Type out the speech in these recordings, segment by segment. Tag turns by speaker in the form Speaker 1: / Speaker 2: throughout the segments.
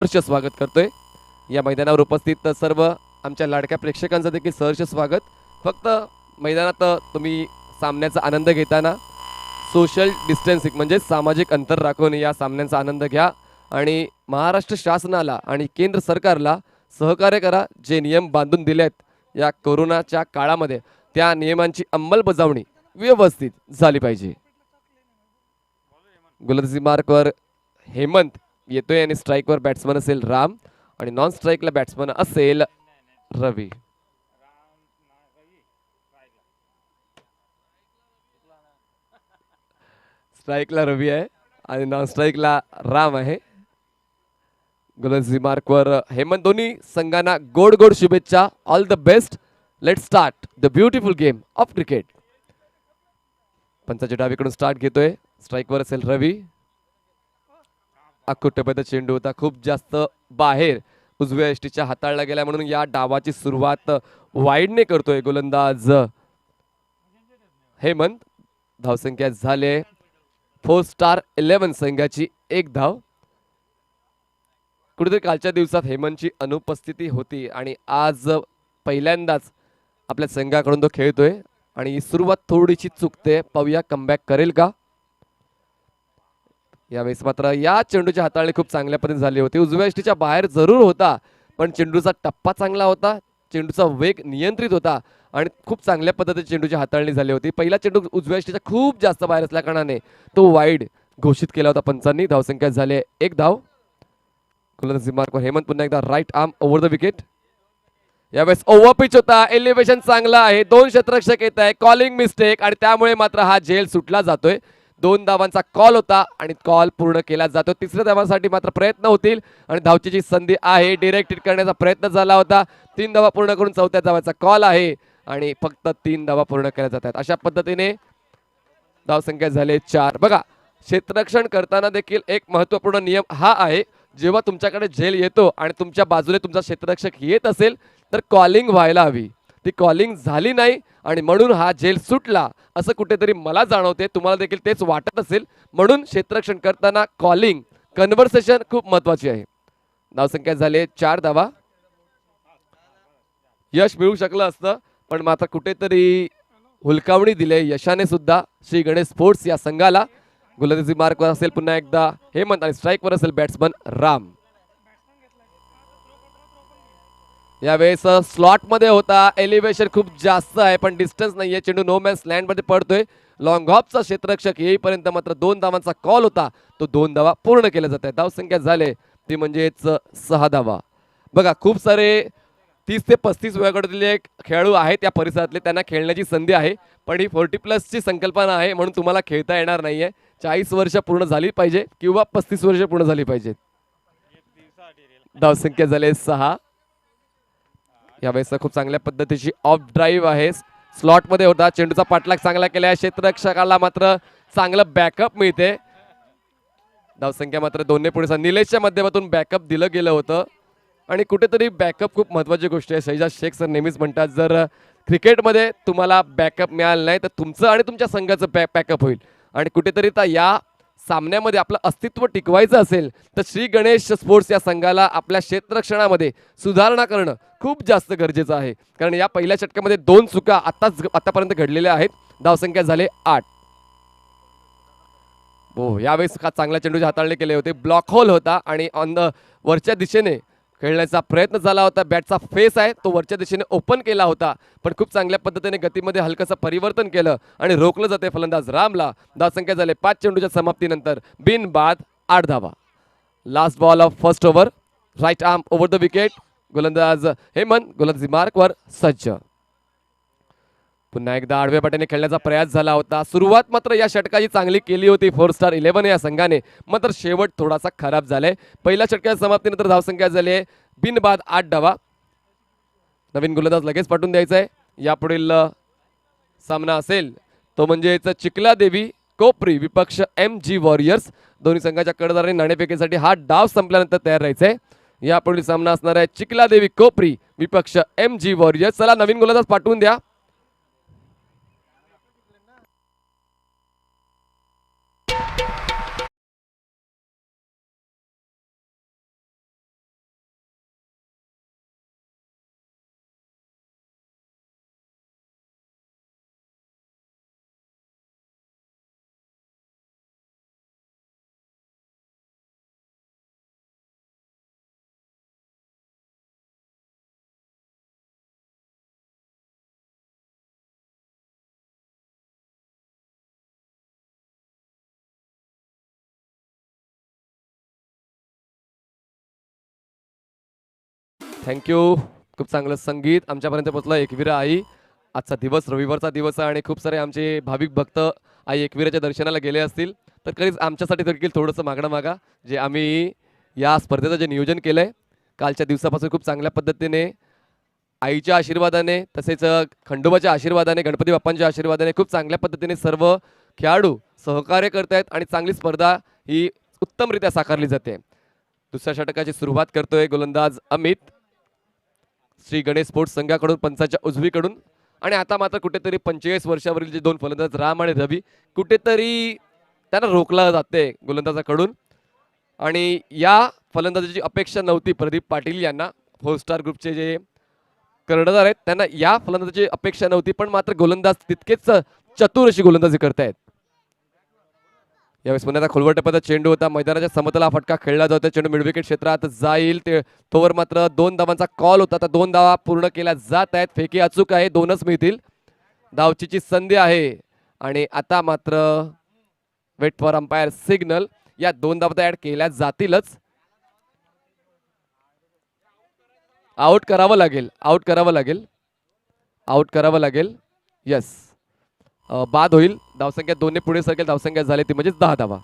Speaker 1: सहर्ष स्वागत करतोय. या मैदानावर उपस्थित सर्व आमच्या लाडक्या प्रेक्षकांचं देखील सहर्ष स्वागत. फक्त मैदानात तुम्ही सामन्याचा आनंद घेताना सोशल डिस्टन्सिंग म्हणजे सामाजिक अंतर राखून या सामन्यांचा आनंद घ्या आणि महाराष्ट्र शासनाला आणि केंद्र सरकारला सहकार्य करा. जे नियम बांधून दिले आहेत या कोरोनाच्या काळामध्ये त्या नियमांची अंमलबजावणी व्यवस्थित झाली पाहिजे. गोलंदाजी मार्कवर हेमंत येतोय आणि स्ट्राईकवर बॅट्समन असेल राम आणि नॉन स्ट्राईकला बॅट्समन असेल रवी. स्ट्राईकला रवी आहे आणि नॉन स्ट्राईकला राम आहे. गोलंदाजी मार्कवर हेमंत. दोन्ही संघांना गोड गोड शुभेच्छा. All the best. Let start the beautiful game of cricket. पंचाच्या डावीकडून स्टार्ट घेतोय. स्ट्राईकवर असेल रवी. अकुटबद्ध चेंडू होता खूप जास्त बाहेर उजव्या यष्टीच्या हाताळला गेला म्हणून या डावाची सुरुवात वाईडने करतोय गोलंदाज हेमंत. धावसंख्या झाले 4 स्टार 11 संघाची 1 धाव. कुठेतरी कालच्या दिवसात हेमंतची अनुपस्थिती होती आणि आज पहिल्यांदाच आपल्या संघाकडून तो खेळतोय आणि सुरुवात थोडीशी चुकते. पाहूया कमबॅक करेल का. यावेळेस मात्र या चेंडूची हाताळणी खूप चांगल्या पद्धतीने झाली होती. उजव्या यष्टीच्या बाहेर जरूर होता पण चेंडूचा टप्पा चांगला होता. चेंडूचा वेग नियंत्रित होता आणि खूप चांगल्या पद्धतीने चेंडूची हाताळणी झाली होती. पहिला चेंडू उजव्या यष्टीच्या खूप जास्त बाहेर असल्या कारणाने तो वाईड घोषित केला होता पंचांनी. धावसंख्या झाले 1 धाव. गोलंदाजी मार्कवर हेमंत पुन्हा एकदा right arm over the wicket. यावेळेस ओव्हर पिच होता. एलिव्हेशन चांगला आहे. 2 क्षेत्ररक्षक येत आहे. कॉलिंग मिस्टेक आणि त्यामुळे मात्र हा झेल सुटला जातोय. 2 धावांचा कॉल होता आणि कॉल पूर्ण केला जातो. 3ऱ्या धावांसाठी मात्र प्रयत्न होतील आणि धावचीची संधी आहे. डिरेक्ट हिट करण्याचा प्रयत्न झाला होता. 3 धावा पूर्ण करून 4थ्या धावाचा कॉल आहे आणि फक्त 3 धावा पूर्ण केल्या जातात. अशा पद्धतीने धावसंख्या झाले 4. बघा क्षेत्ररक्षण करताना देखील एक महत्त्वपूर्ण नियम हा आहे. जेव्हा तुमच्याकडे झेल येतो आणि तुमच्या बाजूने तुमचा क्षेत्ररक्षक येत असेल तर कॉलिंग व्हायला हवी. ती कॉलिंग झाली नाही आणि म्हणून हा झेल सुटला असं कुठेतरी मला जाणवते. तुम्हाला देखील तेच वाटत असेल. म्हणून क्षेत्ररक्षण करताना कॉलिंग कन्व्हर्सेशन खूप महत्वाची आहे. धावसंख्या झाले 4 धावा. यश मिळू शकलं असतं पण मात्र कुठेतरी हुलकावणी दिले यशाने सुद्धा श्री गणेश स्पोर्ट्स या संघाला. गोलंदाजी मार्कवर असेल पुन्हा एकदा हेमंत आणि स्ट्राईकवर असेल बॅट्समन राम. यावेळेस स्लॉट मध्ये होता. एलिव्हेशन खूप जास्त आहे पण डिस्टन्स नाहीये. चेंडू नो मॅन्स लँड मध्ये पडतोय. लॉंग हॉपचा क्षेत्ररक्षक येईपर्यंत मात्र 2 धावांचा कॉल होता. तो 2 धावा पूर्ण केल्या जात आहे. धावसंख्या झाले ती म्हणजेच 6 धावा. बघा खूप सारे 30 ते 35 वयोगटातले खेळाडू आहेत या परिसरातले. त्यांना खेळण्याची संधी आहे पण ही 40+ ची संकल्पना आहे म्हणून तुम्हाला खेळता येणार नाहीये. 40 वर्ष पूर्ण झाली पाहिजे किंवा 35 वर्ष पूर्ण झाली पाहिजेत. धावसंख्या झाले 6. यावेळेस खूप चांगल्या पद्धतीची ऑफ ड्राईव्ह आहे. स्लॉट मध्ये होता. चेंडूचा पाठलाग चांगला केला. क्षेत्ररक्षकाला मात्र चांगलं बॅकअप मिळते. धावसंख्या मात्र 2 पुढे. निलेशच्या माध्यमातून बॅकअप दिलं गेलं होतं आणि कुठेतरी बॅकअप खूप महत्वाची गोष्ट आहे. शैजाज शेख सर नेहमीच म्हणतात जर क्रिकेटमध्ये तुम्हाला बॅकअप मिळालं नाही तर तुमचं आणि तुमच्या संघाचं बॅकअप होईल आणि कुठेतरी या सामन्यामध्ये आपलं अस्तित्व टिकवायचं असेल तर श्री गणेश स्पोर्ट्स या संघाला आपल्या क्षेत्ररक्षणामध्ये सुधारणा करणं खूप जास्त गरजेचं आहे. कारण या पहिल्या षटकामध्ये 2 चुका आतापर्यंत घडलेल्या आहेत. धावसंख्या झाले 8. हो यावेळेस चांगल्या चेंडूचे हाताळले केले होते. ब्लॉक होल होता आणि वरच्या दिशेने खेळण्याचा प्रयत्न झाला होता. बॅटचा फेस आहे तो वरच्या दिशेने ओपन केला होता पण खूप चांगल्या पद्धतीने गतीमध्ये हलकंसं परिवर्तन केलं आणि रोखलं जाते फलंदाज रामला. धावसंख्या झाले 5 चेंडूच्या समाप्तीनंतर बिनबाद 8 धावा. Last ball of first over. Right arm over the wicket. गोलंदाज हेमंत गोलंदाजी मार्कवर सज्ज. पुन्हा एकदा आडव्या पाट्याने खेळण्याचा प्रयास झाला होता. सुरुवात मात्र या षटकाची चांगली केली होती 4 स्टार 11 या संघाने. मात्र शेवट थोडासा खराब झालाय. पहिल्या षटकाच्या समाप्तीनंतर धावसंख्या झाली बिनबाद 8 धावा. नवीन गोलंदाज लगेच पाठवून द्यायचा आहे. यापुढील सामना असेल तो म्हणजे चिखलादेवी कोपरी विपक्ष MG वॉरियर्स. दोन्ही संघाच्या कर्णधारांनी नाणेफेकीसाठी हा डाव संपल्यानंतर तयार राहायचंय. यापुढील सामना असणार आहे चिखलादेवी कोपरी विपक्ष MG वॉरियर्स. चला नवीन गोलंदाज पाठवून द्या. थँक्यू. खूप चांगलं संगीत आमच्यापर्यंत पोहोचलं. एकविरा आई, आजचा दिवस रविवारचा दिवस आहे आणि खूप सारे आमचे भाविक भक्त आई एकविराच्या दर्शनाला गेले असतील, तर खरीच आमच्यासाठी देखील थोडंसं मागणं मागा. जे आम्ही या स्पर्धेचं जे नियोजन केलं आहे कालच्या दिवसापासून खूप चांगल्या पद्धतीने आईच्या आशीर्वादाने, तसेच खंडोबाच्या आशीर्वादाने, गणपती बाप्पांच्या आशीर्वादाने खूप चांगल्या पद्धतीने सर्व खेळाडू सहकार्य करत आहेत आणि चांगली स्पर्धा ही उत्तमरित्या साकारली जाते. दुसऱ्या षटकाची सुरुवात करतोय गोलंदाज अमित श्री गणेश स्पोर्ट्स संघाकडून, पंचाच्या उजवीकडून. आणि आता मात्र कुठेतरी 45 वर्षावरील जे दोन फलंदाज राम आणि रवी, कुठेतरी त्यांना रोखला जाते गोलंदाजाकडून. आणि या फलंदाजाची अपेक्षा नव्हती प्रदीप पाटील यांना, 4 स्टार ग्रुपचे जे कर्णधार आहेत त्यांना या फलंदाजाची अपेक्षा नव्हती, पण मात्र गोलंदाज तितकेच चतुर अशी गोलंदाजी करतायत. यावेळेस पुन्हा खोलवर टप्प्याचा चेंडू होता, मैदानाच्या समतला फटका खेळला जातो, चेंडू मिड विकेट क्षेत्रात जाईल. ते तोवर मात्र 2 धावांचा कॉल होता, तर 2 धावा पूर्ण केल्या जात आहेत. फेकी अचूक आहे, 2च मिळतील. धावचीची संधी आहे आणि आता मात्र वेट फॉर अंपायर सिग्नल. या 2 धावा ऍड केल्या जातीलच. आउट करावं लागेल, आउट करावं लागेल, आउट करावं लागेल. यस, बाद होईल. धावसंख्या 2 ने पुढे सरकेल. धावसंख्या झाली ती म्हणजे 10 धावा.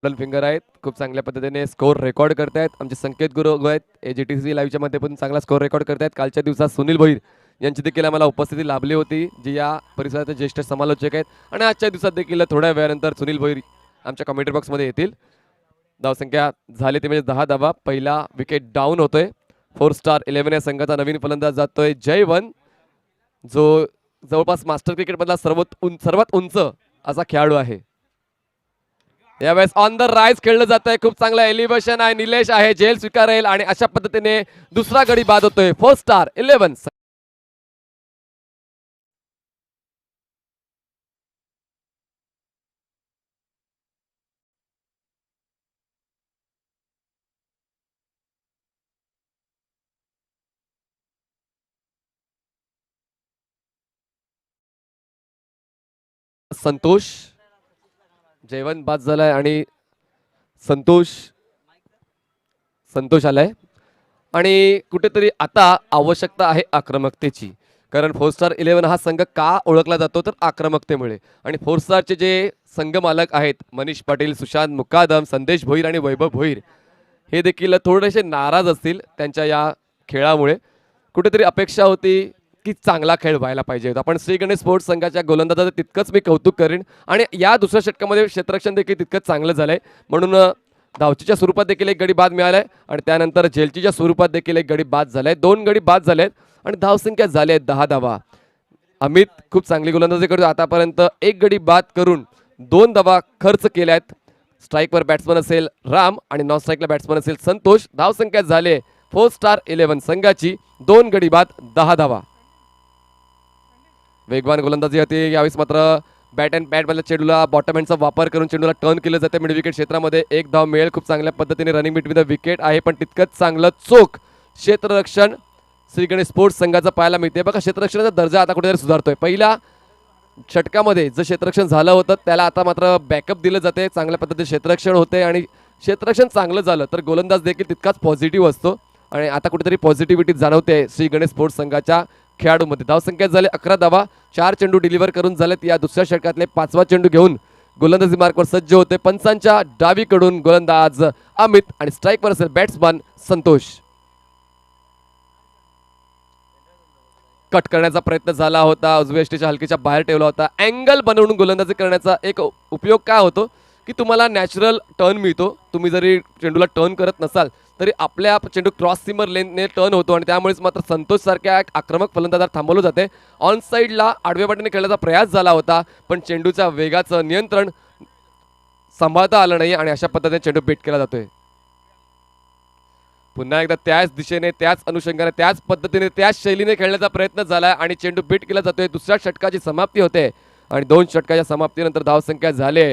Speaker 1: फिंगर आहेत, खूप चांगल्या पद्धतीने स्कोर रेकॉर्ड करतायत. आमचे संकेत गुरु आहेत AGTC लाईव्हच्या मध्ये पण चांगला स्कोर रेकॉर्ड करतायत. कालच्या दिवसात सुनील भोईर यांची देखील आम्हाला उपस्थिती लाभली होती, जी या परिसराचे ज्येष्ठ समालोचक आहेत. आणि आजच्या दिवसात देखील थोड्या वेळानंतर सुनील भोईर आमच्या कमेंट्री बॉक्समध्ये येतील. धावसंख्या झाली ती म्हणजे 10 धावा. पहिला विकेट डाऊन होतोय. 4 स्टार 11 या संघाचा नवीन फलंदाज जातोय जयवन, जो जवळपास मास्टर क्रिकेटमधला सर्वात उंच असा खेळाडू आहे. यावेळेस ऑन द राईज खेळलं जात आहे, खूप चांगलं एलिव्हेशन आहे. निलेश आहे, झेल स्वीकारेल आणि अशा पद्धतीने दुसरा गडी बाद होतोय. 4 स्टार 11. संतोष, जयवंत बाद झालाय आणि संतोष आलाय. आणि कुठेतरी आता आवश्यकता आहे आक्रमकतेची, कारण 4 स्टार 11 हा संघ का ओळखला जातो तर आक्रमकतेमुळे. आणि 4 स्टारचे जे संघ मालक आहेत मनीष पाटील, सुशांत मुकादम, संदेश भोईर आणि वैभव भोईर, हे देखील थोडेसे नाराज असतील त्यांच्या या खेळामुळे. कुठेतरी अपेक्षा होती की चांगला खेळ व्हायला पाहिजे. आपण श्री गणेश स्पोर्ट्स संघाच्या गोलंदाजाचं तितकंच मी कौतुक करेन. आणि या दुसऱ्या षटकामध्ये क्षेत्ररक्षण देखील तितकंच चांगलं झालंय, म्हणून धावचीच्या स्वरूपात देखील एक गडी बाद मिळालाय आणि त्यानंतर झेलचीच्या स्वरूपात देखील एक गडी बाद झालाय. 2 गडी बाद झालेत आणि धावसंख्या झाली आहे 10 धावा. अमित खूप चांगली गोलंदाजी करतो. आतापर्यंत 1 गडी बाद करून 2 धावा खर्च केल्या आहेत. स्ट्राईकवर बॅट्समन असेल राम आणि नॉन स्ट्राईकला बॅट्समन असेल संतोष. धावसंख्या झाली 4 स्टार 11 संघाची 2 गडी बाद 10 धावा. वेगवान गोलंदाजी होती यावेळेस. मात्र बॅट अँड बॅट मधल्या चेंडूला बॉटम हँडचा वापर करून चेंडूला टर्न केलं जाते मिड विकेट क्षेत्रामध्ये. 1 धाव मिळेल. खूप चांगल्या पद्धतीने रनिंग बिटवीन द विकेट आहे, पण तितकंच चांगलं चोख क्षेत्ररक्षण श्री गणेश स्पोर्ट्स संघाचा पाहायला मिळते. बघा, क्षेत्ररक्षणाचा दर्जा आता कुठेतरी सुधारतोय. पहिल्या षटकामध्ये जे क्षेत्ररक्षण झालं होतं त्याला आता मात्र बॅकअप दिलं जाते. चांगल्या पद्धतीने क्षेत्ररक्षण होते आणि क्षेत्ररक्षण चांगलं झालं तर गोलंदाज देखील तितकाच पॉझिटिव्ह असतो. आणि आता कुठेतरी पॉझिटिव्हिटी जाणवते श्री गणेश स्पोर्ट्स संघाच्या खेळाडूमध्ये. धावसंख्या झाले 11 धावा. 4 चेंडू डिलिव्हर करून झालेत. या दुसऱ्या षटकातले 5वा चेंडू घेऊन गोलंदाजी मार्कवर सज्ज होते. पंचांच्या डावीकडून गोलंदाज अमित आणि स्ट्राईकवर असेल बॅट्समन संतोष. कट करण्याचा प्रयत्न झाला होता, उजव्या यष्टीच्या हलकीच्या बाहेर ठेवला होता. अँगल बनवून गोलंदाजी करण्याचा एक उपयोग काय होतो की तुम्हाला नॅचरल टर्न मिळतो. तुम्ही जरी चेंडूला टर्न करत नसाल तरी आपल्या चेंडू क्रॉस सीमर लेनने टर्न होतो आणि त्यामुळेच मात्र संतोष सारख्या आक्रमक फलंदाजाला थांबवलं जाते. ऑन साईडला आडव्या बाजूने खेळण्याचा प्रयास झाला होता, पण चेंडूच्या वेगाचं नियंत्रण सांभाळता आलं नाही आणि अशा पद्धतीने चेंडू बेट केला जातोय. पुन्हा एकदा त्याच दिशेने, त्याच अनुषंगाने, त्याच पद्धतीने, त्याच शैलीने खेळण्याचा प्रयत्न झाला आणि चेंडू बीट केला जातोय. दुसऱ्या षटकाची समाप्ती होते आणि 2 षटकाच्या समाप्तीनंतर धावसंख्या झाले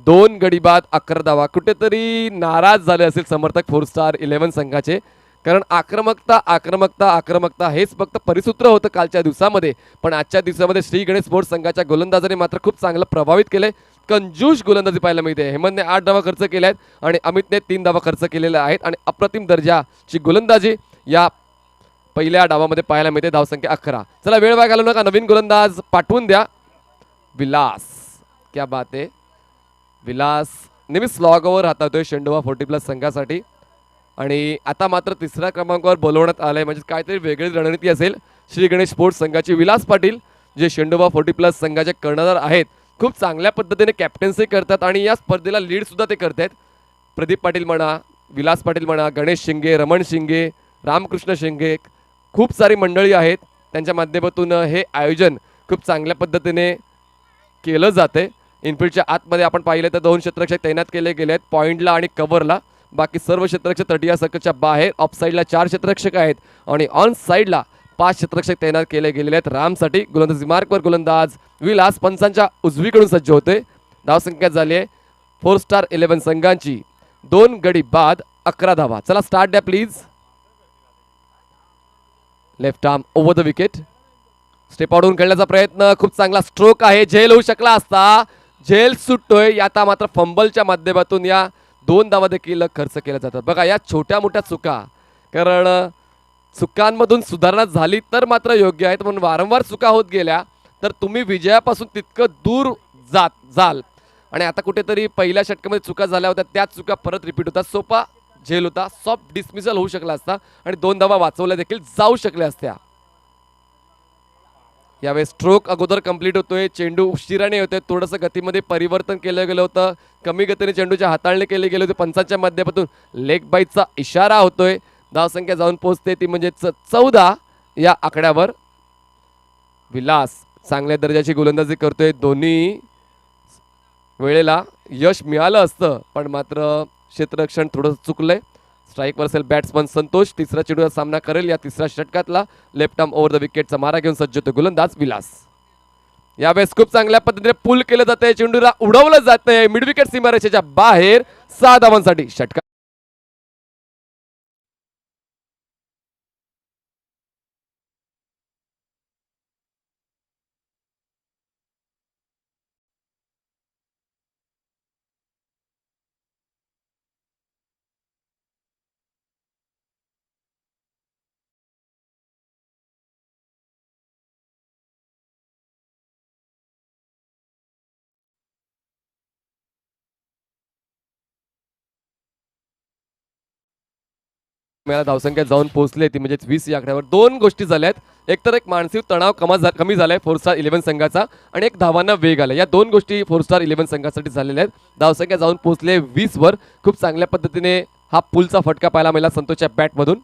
Speaker 1: 2 गडी बाद 11 धावा. कुठेतरी नाराज झाले असेल समर्थक 4 स्टार 11 संघाचे, कारण आक्रमकता आक्रमकता आक्रमकता हेच फक्त परिसूत्र होतं कालच्या दिवसामध्ये. पण आजच्या दिवसामध्ये श्री गणेश स्पोर्ट्स संघाच्या गोलंदाजाने मात्र खूप चांगलं प्रभावित केले. कंजूष गोलंदाजी पाहायला मिळते. हेमंतने 8 धावा खर्च केल्या आहेत आणि अमितने 3 धावा खर्च केलेल्या आहेत आणि अप्रतिम दर्जाची गोलंदाजी या पहिल्या डावामध्ये पाहायला मिळते. धावसंख्या 11. चला वेळ वाया घालवू नका, नवीन गोलंदाज पाठवून द्या. विलास, क्या बात आहे. विलास नेहमी स्लॉगवर हाताळतोय शेंडोवा 40+ संघासाठी आणि आता मात्र तिसऱ्या क्रमांकावर बोलवण्यात आलंय, म्हणजे काहीतरी वेगळी रणनीती असेल श्री गणेश स्पोर्ट्स संघाची. विलास पाटील जे शेंडोवा 40+ संघाचे कर्णधार आहेत, खूप चांगल्या पद्धतीने कॅप्टन्सी करतात आणि या स्पर्धेला लीड सुद्धा ते करतात. प्रदीप पाटील म्हणा, विलास पाटील म्हणा, गणेश शिंगे, रमण शिंगे, रामकृष्ण शिंगे, खूप सारी मंडळी आहेत. त्यांच्या माध्यमातून हे आयोजन खूप चांगल्या पद्धतीने केलं जाते. इनफिल्डच्या आतमध्ये आपण पाहिलं तर 2 क्षेत्ररक्षक तैनात केले गेले आहेत, पॉईंटला आणि कव्हरला. बाकी सर्व क्षेत्ररक्षक तटीय सर्कलच्या बाहेर. ऑफ साईडला 4 क्षेत्ररक्षक आहेत आणि ऑन साईडला 5 क्षेत्ररक्षक तैनात केले गेलेले आहेत रामसाठी. गोलंदाजी मार्कवर गोलंदाज विलास पंचांच्या उजवीकडून सज्ज होते. धावसंख्या झाली आहे 4 स्टार 11 संघांची 2 गडी बाद 11 धावा. चला स्टार्ट द्या please. Left arm over the wicket. Step आउटहून खेळण्याचा प्रयत्न, खूप चांगला स्ट्रोक आहे. झेल होऊ शकला असता, झेल सुटतोय. आता मात्र फंबलच्या माध्यमातून या 2 धावा देखील खर्च केल्या जातात. बघा या छोट्या मोठ्या चुका, कारण चुकांमधून सुधारणा झाली तर मात्र योग्य आहेत, म्हणून वारंवार चुका होत गेल्या तर तुम्ही विजयापासून तितकं दूर जाल. आणि आता कुठेतरी पहिल्या षटकामध्ये चुका झाल्या होत्या, त्याच चुका परत रिपीट होतात. सोपा झेल होता, सॉफ्ट डिसमिसल होऊ शकला असता आणि 2 धावा वाचवल्या देखील जाऊ शकल्या असत्या. यावेळेस स्ट्रोक अगोदर कंप्लीट होतोय, चेंडू उशिराने होतोय, थोडंसं गतीमध्ये परिवर्तन केलं गेलं होतं, कमी गतीने चेंडूच्या हाताळणी केली गेली होती. पंचांच्या माध्यमातून लेग बाईटचा इशारा होतोय. धावसंख्या जाऊन पोहोचते ती म्हणजे 14 या आकड्यावर. विलास चांगल्या दर्जाची गोलंदाजी करतोय. दोन्ही वेळेला यश मिळालं असतं, पण मात्र क्षेत्ररक्षण थोडं चुकलंय. स्ट्राईकवर असेल बॅट्समन संतोष. तिसरा चेंडूचा सामना करेल या तिसऱ्या षटकातला. लेफ्ट आर्म ओव्हर द विकेटचा मारा घेऊन सज्ज होतो गोलंदाज विलास. यावेळेस खूप चांगल्या पद्धतीने पुल केलं जातंय, चेंडूला उडवलं जातंय मिड विकेट सीमारेषेच्या बाहेर. 6 धावांसाठी षटकार. मला धावसंख्या जाऊन पोहोचली ती म्हणजे 20 या आकड्यावर. 2 गोष्टी झाल्यात. एकतर एक मानसिक तणाव कमी झालाय 4 स्टार 11 संघाचा आणि एक धावांना वेग आला. या 2 गोष्टी 4 स्टार 11 संघासाठी झालेल्या आहेत. धावसंख्या जाऊन पोहोचले 20 वर. खूप चांगल्या पद्धतीने हा पुलचा फटका पाहायला मिळाला संतोषच्या बॅटमधून.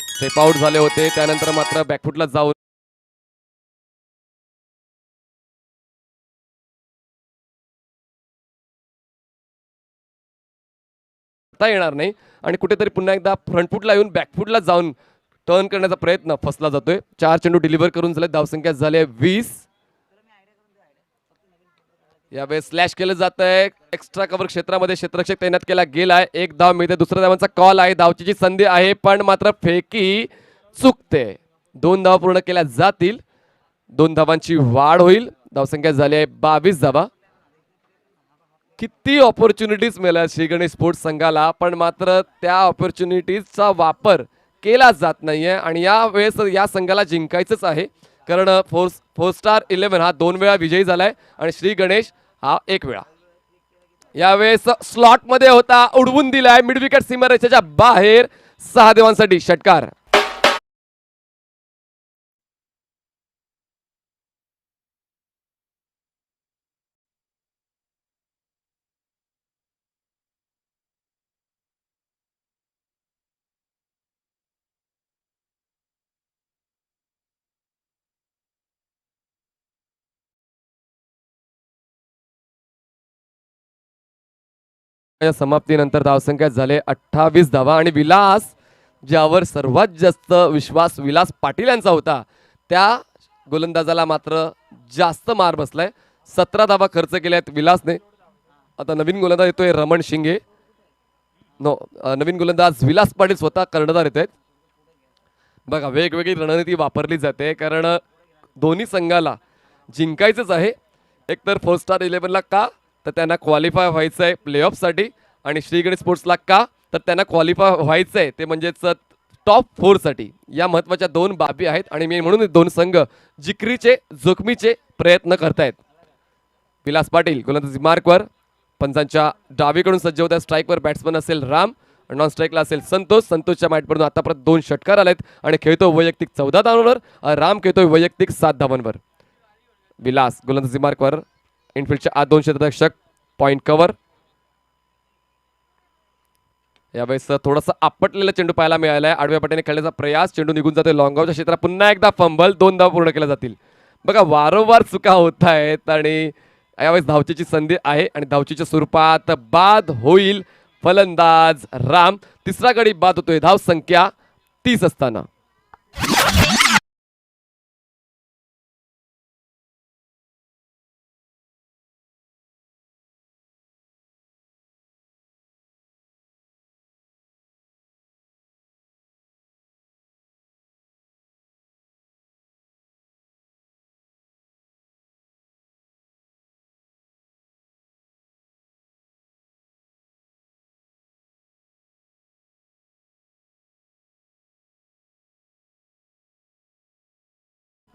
Speaker 1: स्टेप आउट झाले होते, त्यानंतर मात्र बॅकफुटला जाऊन येणार नाही आणि कुठेतरी पुन्हा एकदा फ्रंटफुटला येऊन बॅकफुटला जाऊन टर्न करण्याचा प्रयत्न फसला जातोय. 4 चेंडू डिलिव्हर करून झाले. धावसंख्या झाली 20. यावेळेस स्लॅश केलं जात आहे. एक्स्ट्रा कव्हर क्षेत्रामध्ये क्षेत्ररक्षक तैनात केला गेलाय. 1 धाव मिळते. दुसऱ्या धावांचा कॉल आहे. धावचीची संधी आहे, पण मात्र फेकी चुकते. 2 धावा पूर्ण केल्या जातील. 2 धावांची वाढ होईल. धावसंख्या झाली आहे 22 धावा. किती ऑपॉर्च्युनिटीज मिळाल्या श्री गणेश स्पोर्ट्स संघाला, पण मात्र त्या ऑपॉर्च्युनिटीजचा वापर केला जात नाहीये आणि या वेळेस या संघाला जिंकायचंच आहे, कारण 4 स्टार 11 हा 2 वेळा विजयी झालाय आणि श्री गणेश हा 1 वेळा. यावेळेस स्लॉट मध्ये होता, उडवून दिलाय मिड विकेट सीमारेषेच्या बाहेर. 6 धावांसाठी षटकार. या समाप्तीनंतर धावसंख्या झाले 28 धावा आणि विलास ज्यावर सर्वात जास्त विश्वास विलास पाटील यांचा होता त्या गोलंदाजाला मात्र जास्त मार बसलाय. 17 धावा खर्च केल्यात विलासने. आता नवीन गोलंदाज येतोय रमण शिंगे. नवीन गोलंदाज विलास पाटील स्वतः कर्णधार येत आहेत. बघा वेगवेगळी रणनीती वापरली जाते कारण दोन्ही संघाला जिंकायचंच आहे. एकतर 4 स्टार 11ला का तर त्यांना क्वालिफाय व्हायचं आहे प्लेऑफसाठी आणि श्रीगणेश स्पोर्ट्सला का तर त्यांना क्वालिफाय व्हायचं आहे ते म्हणजेच टॉप 4 साठी. या महत्त्वाच्या दोन बाबी आहेत आणि मी म्हणून दोन संघ जिकरीचे जोखमीचे प्रयत्न करतायत. विलास पाटील गोलंदाजी मार्कवर पंचांच्या डावीकडून सज्ज होत्या. स्ट्राईकवर बॅट्समन असेल राम, नॉन स्ट्राईकला असेल संतोष. संतोषच्या मॅटवरून आतापर्यंत 2 षटकार आलेत आणि खेळतो वैयक्तिक 14 धावांवर. राम खेळतोय वैयक्तिक 7 धावांवर. विलास गोलंदाजी मार्कवर इनफिल्डच्या आत 2 क्षेत्ररक्षक पॉइंट कव्हर. यावेळेस थोडासा आपटलेला चेंडू पाहायला मिळालाय. आडव्या पट्टीने खेळण्याचा प्रयास, चेंडू निघून जातोय लॉंगऑफच्या क्षेत्रात. पुन्हा एकदा फंबल, 2 धावा पूर्ण केल्या जातील. बघा वारंवार चुका होत आहेत आणि यावेळेस धावचीची संधी आहे आणि धावचीच्या स्वरूपात बाद होईल. फलंदाज राम, तिसरा गडी बाद होतोय धाव संख्या 30 असताना.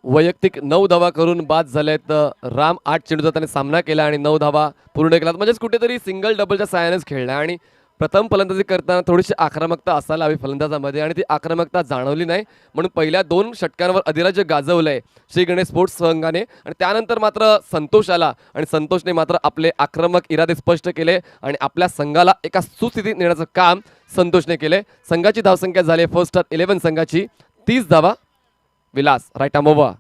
Speaker 1: वैयक्तिक 9 धावा करून बाद झालेत राम. 8 चेंडूचा त्याने सामना केला आणि 9 धावा पूर्ण केला. म्हणजेच कुठेतरी सिंगल डबलच्या साहाय्यानेच खेळला आणि प्रथम फलंदाजी करताना थोडीशी आक्रमकता असायला हवी फलंदाजामध्ये आणि ती आक्रमकता जाणवली नाही. म्हणून पहिल्या 2 षटकांवर अधिराज्य गाजवलंय श्री गणेश स्पोर्ट्स संघाने आणि त्यानंतर मात्र संतोष आला आणि संतोषने मात्र आपले आक्रमक इरादे स्पष्ट केले आणि आपल्या संघाला एका सुस्थितीत नेण्याचं काम संतोषने केले. संघाची धावसंख्या झाली फर्स्ट स्टार 11 संघाची 30 धावा. विलास राईट आमोवा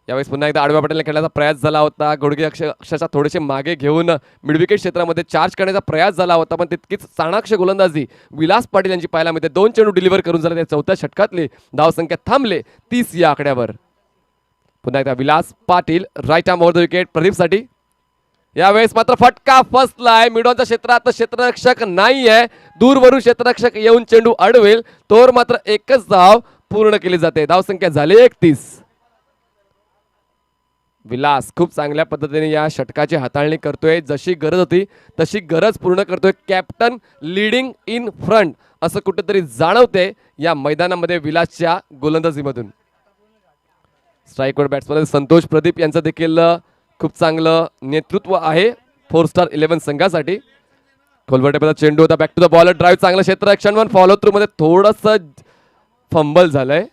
Speaker 1: यावेळेस पुन्हा एकदा आडव्या पट्टीने खेळण्याचा प्रयास झाला होता. गुडघे अक्षरशः थोडेसे मागे घेऊन मिडविकेट क्षेत्रामध्ये चार्ज करण्याचा प्रयास झाला होता पण तितकीच चाणाक्ष गोलंदाजी विलास पाटील यांची पाहायला मिळते. 2 चेंडू डिलिव्हर करून झाले त्या 4थ्या षटकातले धावसंख्या थांबले 30 या आकड्यावर. पुन्हा एकदा Vilas Patil right arm over the wicket प्रदीपसाठी. यावेळेस मात्र फटका फसलाय. मिडॉनच्या क्षेत्रात क्षेत्ररक्षक नाहीये. दूरवरून क्षेत्ररक्षक येऊन चेंडू अडवेल तोवर मात्र एकच धाव पूर्ण केली जाते. धावसंख्या झाली 31. विलास खूप चांगल्या पद्धतीने या षटकाची हाताळणी करतोय. जशी गरज होती तशी गरज पूर्ण करतोय. कॅप्टन लीडिंग इन फ्रंट असं कुठेतरी जाणवते या मैदानामध्ये विलासच्या गोलंदाजीमधून. स्ट्राईकवर बॅट्समन संतोष प्रदीप यांचं देखील खूप चांगलं नेतृत्व आहे 4 स्टार 11 संघासाठी. खोलवटेपदा चेंडू होता. Back to the bowler drive चांगलं क्षेत्ररक्षण वन फॉलो थ्रू मध्ये थोडंसं फंबल झालंय.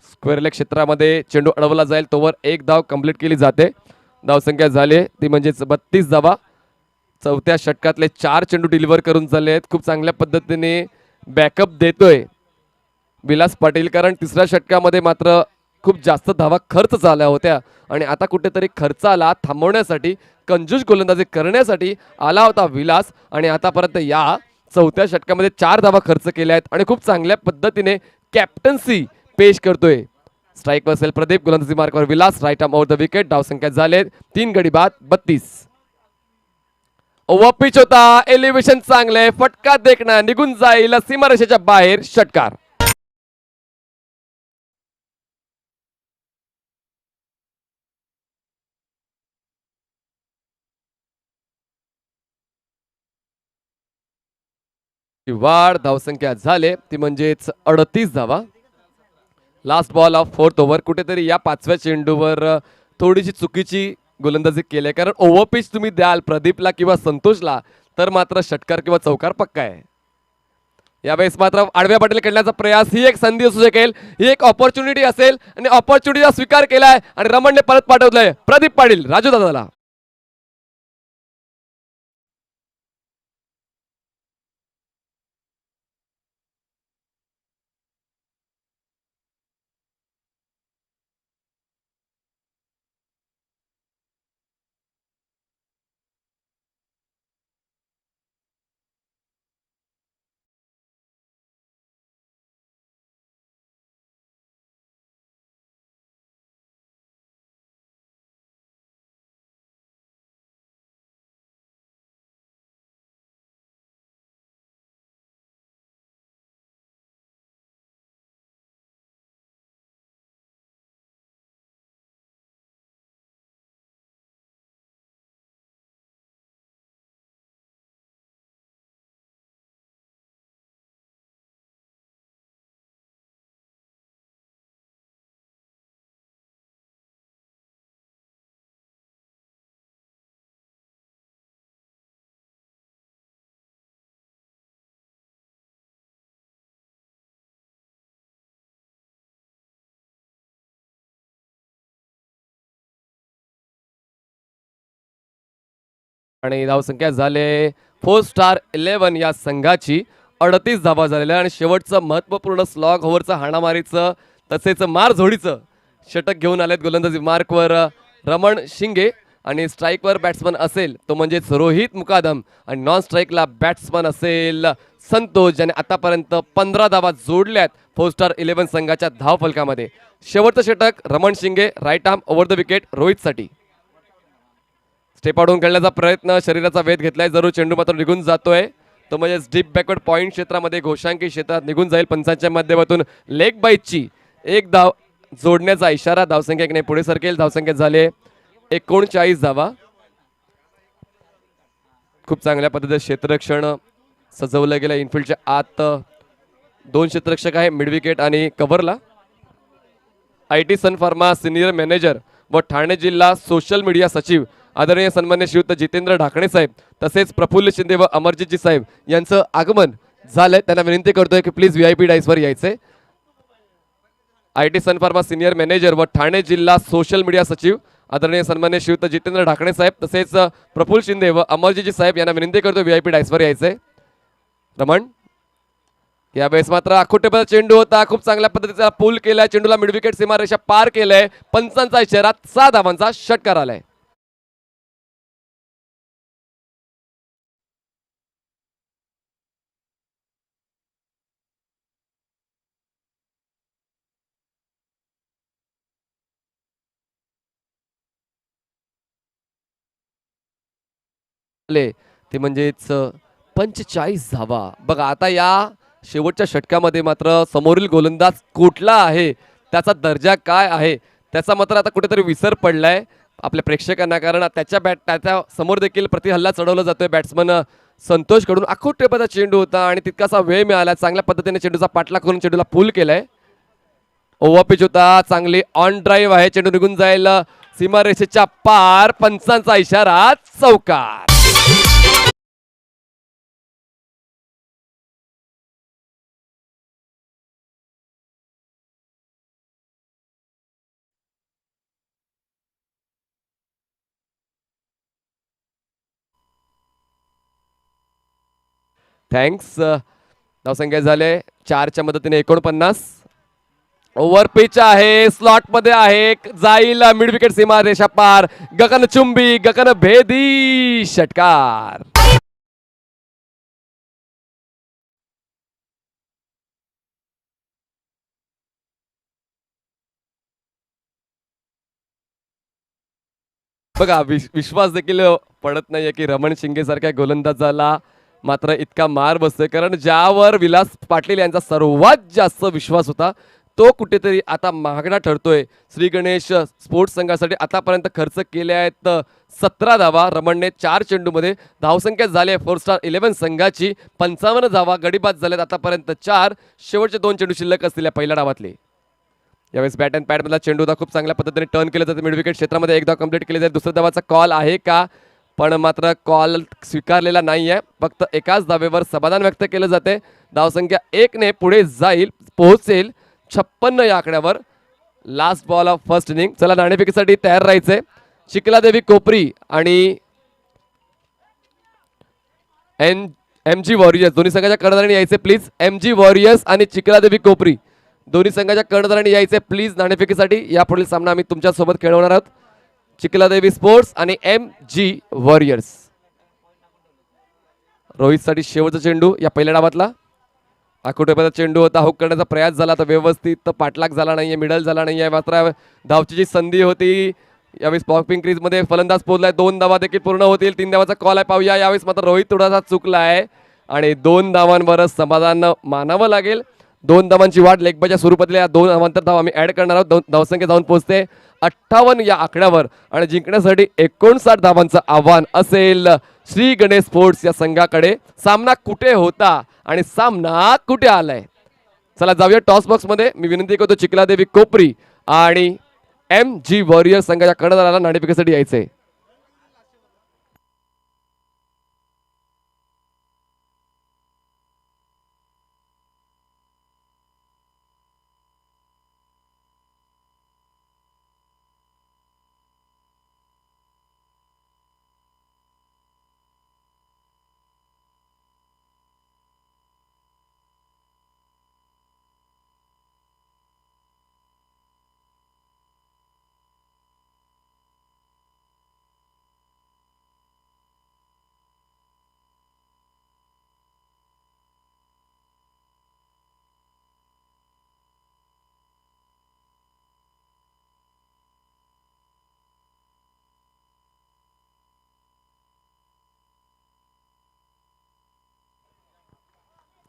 Speaker 1: स्क्वेअर लेग क्षेत्रामध्ये चेंडू अडवला जाईल तोवर 1 धाव कंप्लीट केली जाते. धावसंख्या झाली ती म्हणजेच 32 धावा. 4थ्या षटकातले 4 चेंडू डिलिव्हर करून झाले आहेत. खूप चांगल्या पद्धतीने बॅकअप देतोय विलास पाटील कारण 3ऱ्या षटकामध्ये मात्र खूप जास्त धावा खर्च झाल्या होत्या आणि आता कुठेतरी खर्चाला थांबवण्यासाठी कंजूस गोलंदाजी करण्यासाठी आला होता विलास आणि आतापर्यंत या 4थ्या षटकामध्ये 4 धावा खर्च केल्या आहेत आणि खूप चांगल्या पद्धतीने कॅप्टन्सी पेश करतोय. स्ट्राईक असेल प्रदीप, गोलंदाजी मार्कवर Vilas, right arm over the wicket. धावसंख्या झाले 3 गडी बाद 32. ओव्हर पिच होता. एलिव्हेशन चांगले. फटका देखना निघून जाईल सीमारेषेच्या बाहेर. षटकार. वाढ धावसंख्या झाले ती म्हणजेच 38 धावा. Last ball of 4th over. कुठेतरी या 5व्या चेंडूवर थोडीशी चुकीची गोलंदाजी केली कारण ओव्हर पिच तुम्ही द्याल प्रदीपला किंवा संतोषला तर मात्र षटकार किंवा चौकार पक्का आहे. यावेळेस मात्र आडव्या पट्टीला खेळण्याचा प्रयास ही एक संधी असू शकेल. ही एक ऑपॉर्च्युनिटी असेल आणि ऑपॉर्च्युनिटीचा स्वीकार केलाय आणि रमणने परत पाठवलंय प्रदीप पाटील राजू दादाला. आणि धावसंख्या झाले 4-11 या संघाची 38 धावा झालेल्या आणि शेवटचं महत्त्वपूर्ण स्लॉग ओव्हरचं हाणामारीचं तसेच मार झोडीचं षटक घेऊन आलेत गोलंदाजी मार्कवर रमण शिंगे आणि स्ट्राईकवर बॅट्समन असेल तो म्हणजेच रोहित मुकादम आणि नॉन स्ट्राईकला बॅट्समन असेल संतोष ज्याने आतापर्यंत 15 धावा जोडल्यात 4-11 संघाच्या धाव फलकामध्ये. शेवटचं षटक Raman Shinge right arm over the wicket रोहितसाठी. स्टेप आउटहून खेळण्याचा प्रयत्न शरीराचा वेध घेतलाय जरूर चेंडू मात्र निघून जातोय तो म्हणजे डीप बॅकवर्ड पॉईंट क्षेत्रामध्ये घोषांकी क्षेत्रात निघून जाईल. पंचांच्या माध्यमातून लेग बाईटची एक धाव जोडण्याचा इशारा. धावसंख्या एक नाही पुढे सरकेल. धावसंख्या झाले 39 धावा. खूप चांगल्या पद्धतीने क्षेत्ररक्षण सजवलं गेलं. इनफिल्डच्या आत 2 क्षेत्ररक्षक आहे मिड विकेट आणि कव्हरला. IT sun pharma senior manager व ठाणे जिल्हा सोशल मीडिया सचिव आदरणीय सन्मान्य श्रीयुत जितेंद्र ढाकणे साहेब तसेच प्रफुल्ल शिंदे व अमरजीतजी साहेब यांचं आगमन झालंय. त्यांना विनंती करतोय की प्लीज VIP डाईसवर यायचे. IT sun pharma senior manager व ठाणे जिल्हा सोशल मीडिया सचिव आदरणीय सन्मान्य श्रीयुत जितेंद्र ढाकणे साहेब तसेच प्रफुल्ल शिंदे व अमरजीतजी साहेब यांना विनंती करतोय VIP डाईसवर यायचे. रमण यावेळेस मात्र आखुटेपदा चेंडू होता. खूप चांगल्या पद्धतीचा पूल केलाय. चेंडूला मिड विकेट सीमारेषा पार केलंय. पंचांचा इशारा 6 धावांचा षटकार आलाय. ते म्हणजेच 45 धावा. बघा आता या शेवटच्या षटकामध्ये मात्र समोरील गोलंदाज कुठला आहे त्याचा दर्जा काय आहे त्याचा मात्र आता कुठेतरी विसर पडलाय आपल्या प्रेक्षकांना. कारण त्याच्या समोर देखील प्रतिहल्ला चढवला जातोय बॅट्समन संतोष कडून. आखुटेपदा चेंडू होता आणि तितकासा वेळ मिळाला. चांगल्या पद्धतीने चेंडूचा पाठलाग करून चेंडूला पूल केलाय. ओव्हरपिच होता. चांगली ऑन ड्राईव्ह आहे. चेंडू निघून जाईल सीमारेषेच्या पार. पंचांचा इशारा चौकार. थँक्स. धावसंख्या झाले 4च्या मदतीने 49. ओव्हर पिच आहे. स्लॉट मध्ये आहे. जाईल मिड विकेट सीमा रेषा पार. गगनचुंबी गगनभेदी षटकार. बघा विश्वास देखील पडत नाहीये की रमण शिंगे सारख्या गोलंदाजाला मात्र इतका मार बसतोय. कारण ज्यावर विलास पाटील यांचा सर्वात जास्त विश्वास होता तो कुठेतरी आता महागडा ठरतोय. श्री गणेश स्पोर्ट्स संघासाठी आतापर्यंत खर्च केले आहेत 17 धावा. रमणने 4 चेंडूमध्ये धावसंख्या झाली आहे 4-11 संघाची 55 धावा. गडीबाद झाल्यात आतापर्यंत 4. शेवटचे 2 चेंडू शिल्लक असलेल्या पहिल्या डावातले. यावेळेस बॅट अँड पॅड मधला चेंडू होता. खूप चांगल्या पद्धतीने टर्न केलं जातं मिड विकेट क्षेत्रामध्ये. एकदा कंप्लीट केले जाईल. दुसऱ्या धावाचा कॉल आहे का पण मात्र कॉल स्वीकारलेला नाहीये. फक्त एकाच धावेवर समाधान व्यक्त केलं जाते. धावसंख्या 1 ने पुढे जाईल पोहोचेल 56 या आकड्यावर. Last ball of first inning. चला नाणेफेकीसाठी तयार राहायचंय. चिखलादेवी कोपरी आणि MG वॉरियर्स दोन्ही संघाच्या कर्णधारांनी यायचे प्लीज. MG वॉरियर्स आणि चिखलादेवी कोपरी दोन्ही संघाच्या कर्णधारांनी यायचे प्लीज नाणेफेकीसाठी. यापुढील सामना आम्ही तुमच्या सोबत खेळवणार आहोत. चिखलादेवी स्पोर्ट्स आणि MG वॉरियर्स. रोहितसाठी शेवटचा चेंडू या पहिल्या डावातला. आखुटेपदा चेंडू होता. हुक करण्याचा प्रयास झाला तर व्यवस्थित पाठलाग झाला नाहीये. मिडल झाला नाहीये. मात्र धावची जी संधी होती यावेळेस बॉक्सिंग क्रीज मध्ये फलंदाज पोहोचलाय. 2 धावा देखील पूर्ण होतील. 3 धावाचा कॉल आहे पाहूया. यावेळेस मात्र रोहित थोडासा चुकलाय आणि 2 धावांवरच समाधान मानावं लागेल. 2 धावांची वाट लेगबाच्या स्वरूपातल्या या 2 अवांतर धाव आम्ही ऍड करणार आहोत. धावसंख्या जाऊन पोहोचते 58 या आकड्यावर आणि जिंकण्यासाठी 59 धावांचं आव्हान असेल श्री गणेश स्पोर्ट्स या संघाकडे. सामना कुठे होता आणि सामना कुठे आलाय चला जाऊया टॉस बॉक्स मध्ये. मी विनंती करतो चिखलादेवी कोपरी आणि MG वॉरियर संघाच्या कर्णधाराला नाणेफेकीसाठी यायचंय.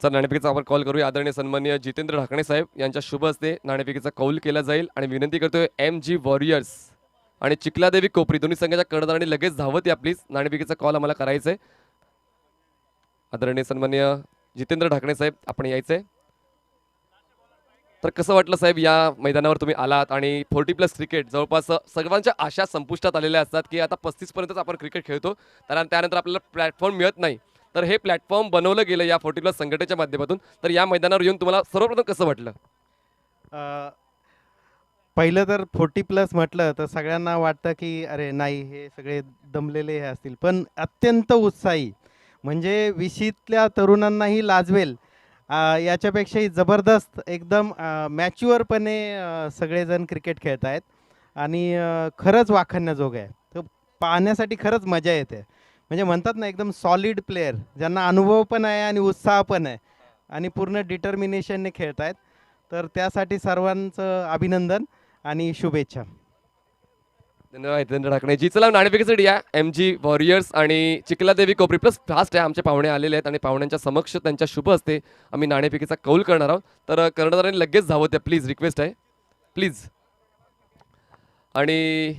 Speaker 1: सर नाणेफेकीचा आपण कॉल करूया. आदरणीय सन्माननीय जितेंद्र ढाकणे साहेब यांच्या शुभ हस्ते नाणेफेकीचा कौल केला जाईल आणि विनंती करतोय MG वॉरियर्स आणि चिखलादेवी कोपरी दोन्ही संघाच्या कर्णधारांनी लगेच धावत या प्लीज. नाणेफेकीचा कॉल आम्हाला करायचा आहे. आदरणीय सन्माननीय जितेंद्र ढाकणे साहेब आपण यायचंय. तर कसं वाटलं साहेब या मैदानावर तुम्ही आलात आणि 40+ क्रिकेट जवळपास सर्वांच्या आशा संपुष्टात आलेल्या असतात की आता 35 पर्यंतच आपण क्रिकेट खेळतो त्यानंतर आपल्याला प्लॅटफॉर्म मिळत नाही. तर हे प्लॅटफॉर्म बनवलं गेलं या 40+ संघटनेच्या माध्यमातून. तर या मैदानावर येऊन तुम्हाला सर्वप्रथम कसं वाटलं?
Speaker 2: पहिलं तर 40+ म्हटलं तर सगळ्यांना वाटतं की अरे नाही हे सगळे दमलेले हे असतील, पण अत्यंत उत्साही म्हणजे 20तल्या तरुणांनाही लाजवेल याच्यापेक्षाही जबरदस्त एकदम मॅच्युअरपणे सगळेजण क्रिकेट खेळत आहेत आणि खरंच वाखाणण्याजोगं आहे. तर पाहण्यासाठी खरंच मजा येते. म्हणजे म्हणतात ना एकदम सॉलिड प्लेयर ज्यांना अनुभव पण आहे आणि उत्साह पण आहे आणि पूर्ण डिटर्मिनेशनने खेळत आहेत. तर त्यासाठी सर्वांचं अभिनंदन आणि शुभेच्छा.
Speaker 1: धन्यवाद जितेंद्र ढाकणेजी. चला नाणेफेकीसाठी या MG वॉरियर्स आणि चिखलादेवी कोपरी प्लस फास्ट आहे. आमचे पाहुणे आलेले आहेत आणि पाहुण्यांच्या समक्ष त्यांच्या शुभ हस्ते आम्ही नाणेफेकीचा कौल करणार आहोत. तर कर्णधारांनी लगेच धावत द्या प्लीज, रिक्वेस्ट आहे प्लीज. आणि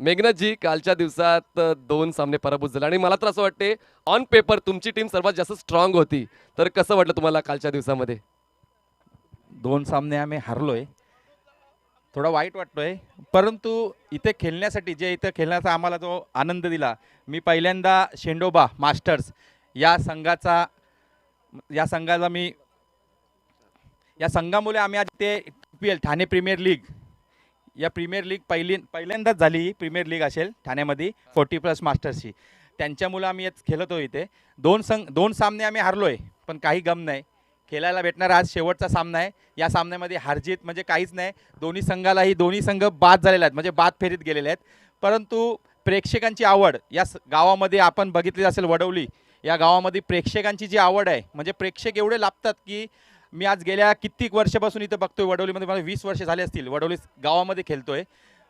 Speaker 1: मेघनाथजी कालच्या दिवसात 2 सामने पराभूत झाले आणि मला तर असं वाटते ऑन पेपर तुमची टीम सर्वात जास्त स्ट्रॉंग होती. तर कसं वाटलं तुम्हाला कालच्या दिवसामध्ये?
Speaker 3: 2 सामने आम्ही हारलोय. थोडा वाईट वाटतोय, परंतु इथे खेळण्यासाठी जे इथे खेळण्याचा आम्हाला जो आनंद दिला, मी पहिल्यांदा शेंडोबा मास्टर्स या संघाला मी या संघामुळे आम्ही आज ते PL ठाणे प्रीमियर लीग या प्रीमियर लीग पहिल्यांदाच झाली प्रीमियर लीग असेल ठाण्यामध्ये 40+ मास्टर्सची. त्यांच्यामुळे आम्ही आज खेळतो इथे. 2 सामने आम्ही हारलोय, पण काही गम नाही. खेळायला भेटणारा आज शेवटचा सामना आहे. या सामन्यामध्ये हारजीत म्हणजे काहीच नाही. दोन्ही संघ बाद झालेले आहेत, म्हणजे बाद फेरीत गेलेले आहेत. परंतु प्रेक्षकांची आवड या गावामध्ये आपण बघितली असेल, वडवली या गावामध्ये प्रेक्षकांची जी आवड आहे, म्हणजे प्रेक्षक एवढे लाभतात की मी आज गेल्या कित्येक वर्षापासून इथं बघतोय. वडवलीमध्ये मला 20 वर्ष झाले असतील वडवली गावामध्ये खेळतोय.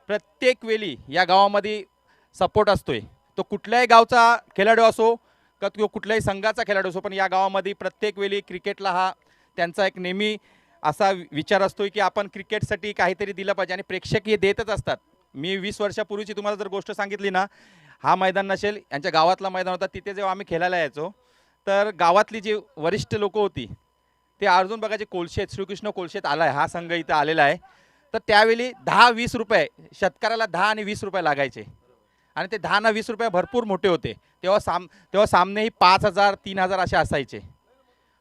Speaker 3: प्रत्येक वेळी या गावामध्ये सपोर्ट असतोय. तो कुठल्याही गावचा खेळाडू असो का तो कुठल्याही संघाचा खेळाडू असो, पण या गावामध्ये प्रत्येक वेळी क्रिकेटला हा त्यांचा एक नेहमी असा विचार असतो की आपण क्रिकेटसाठी काहीतरी दिलं पाहिजे आणि प्रेक्षक हे देतच असतात. मी 20 वर्षापूर्वीची तुम्हाला जर गोष्ट सांगितली ना, हा मैदान नसेल, यांच्या गावातला मैदान होता, तिथे जेव्हा आम्ही खेळायला यायचो तर गावातली जी वरिष्ठ लोक होती ते अर्जुन बघायचे कोलशेत श्रीकृष्ण कोलशेत आलाय, हा संघ इथं आलेला आहे. तर त्यावेळी 10-20 रुपये शेतकऱ्याला 10 आणि 20 रुपये लागायचे आणि ते 10 ना 20 रुपये भरपूर मोठे होते. तेव्हा सामनेही 5,000 3,000 असे असायचे.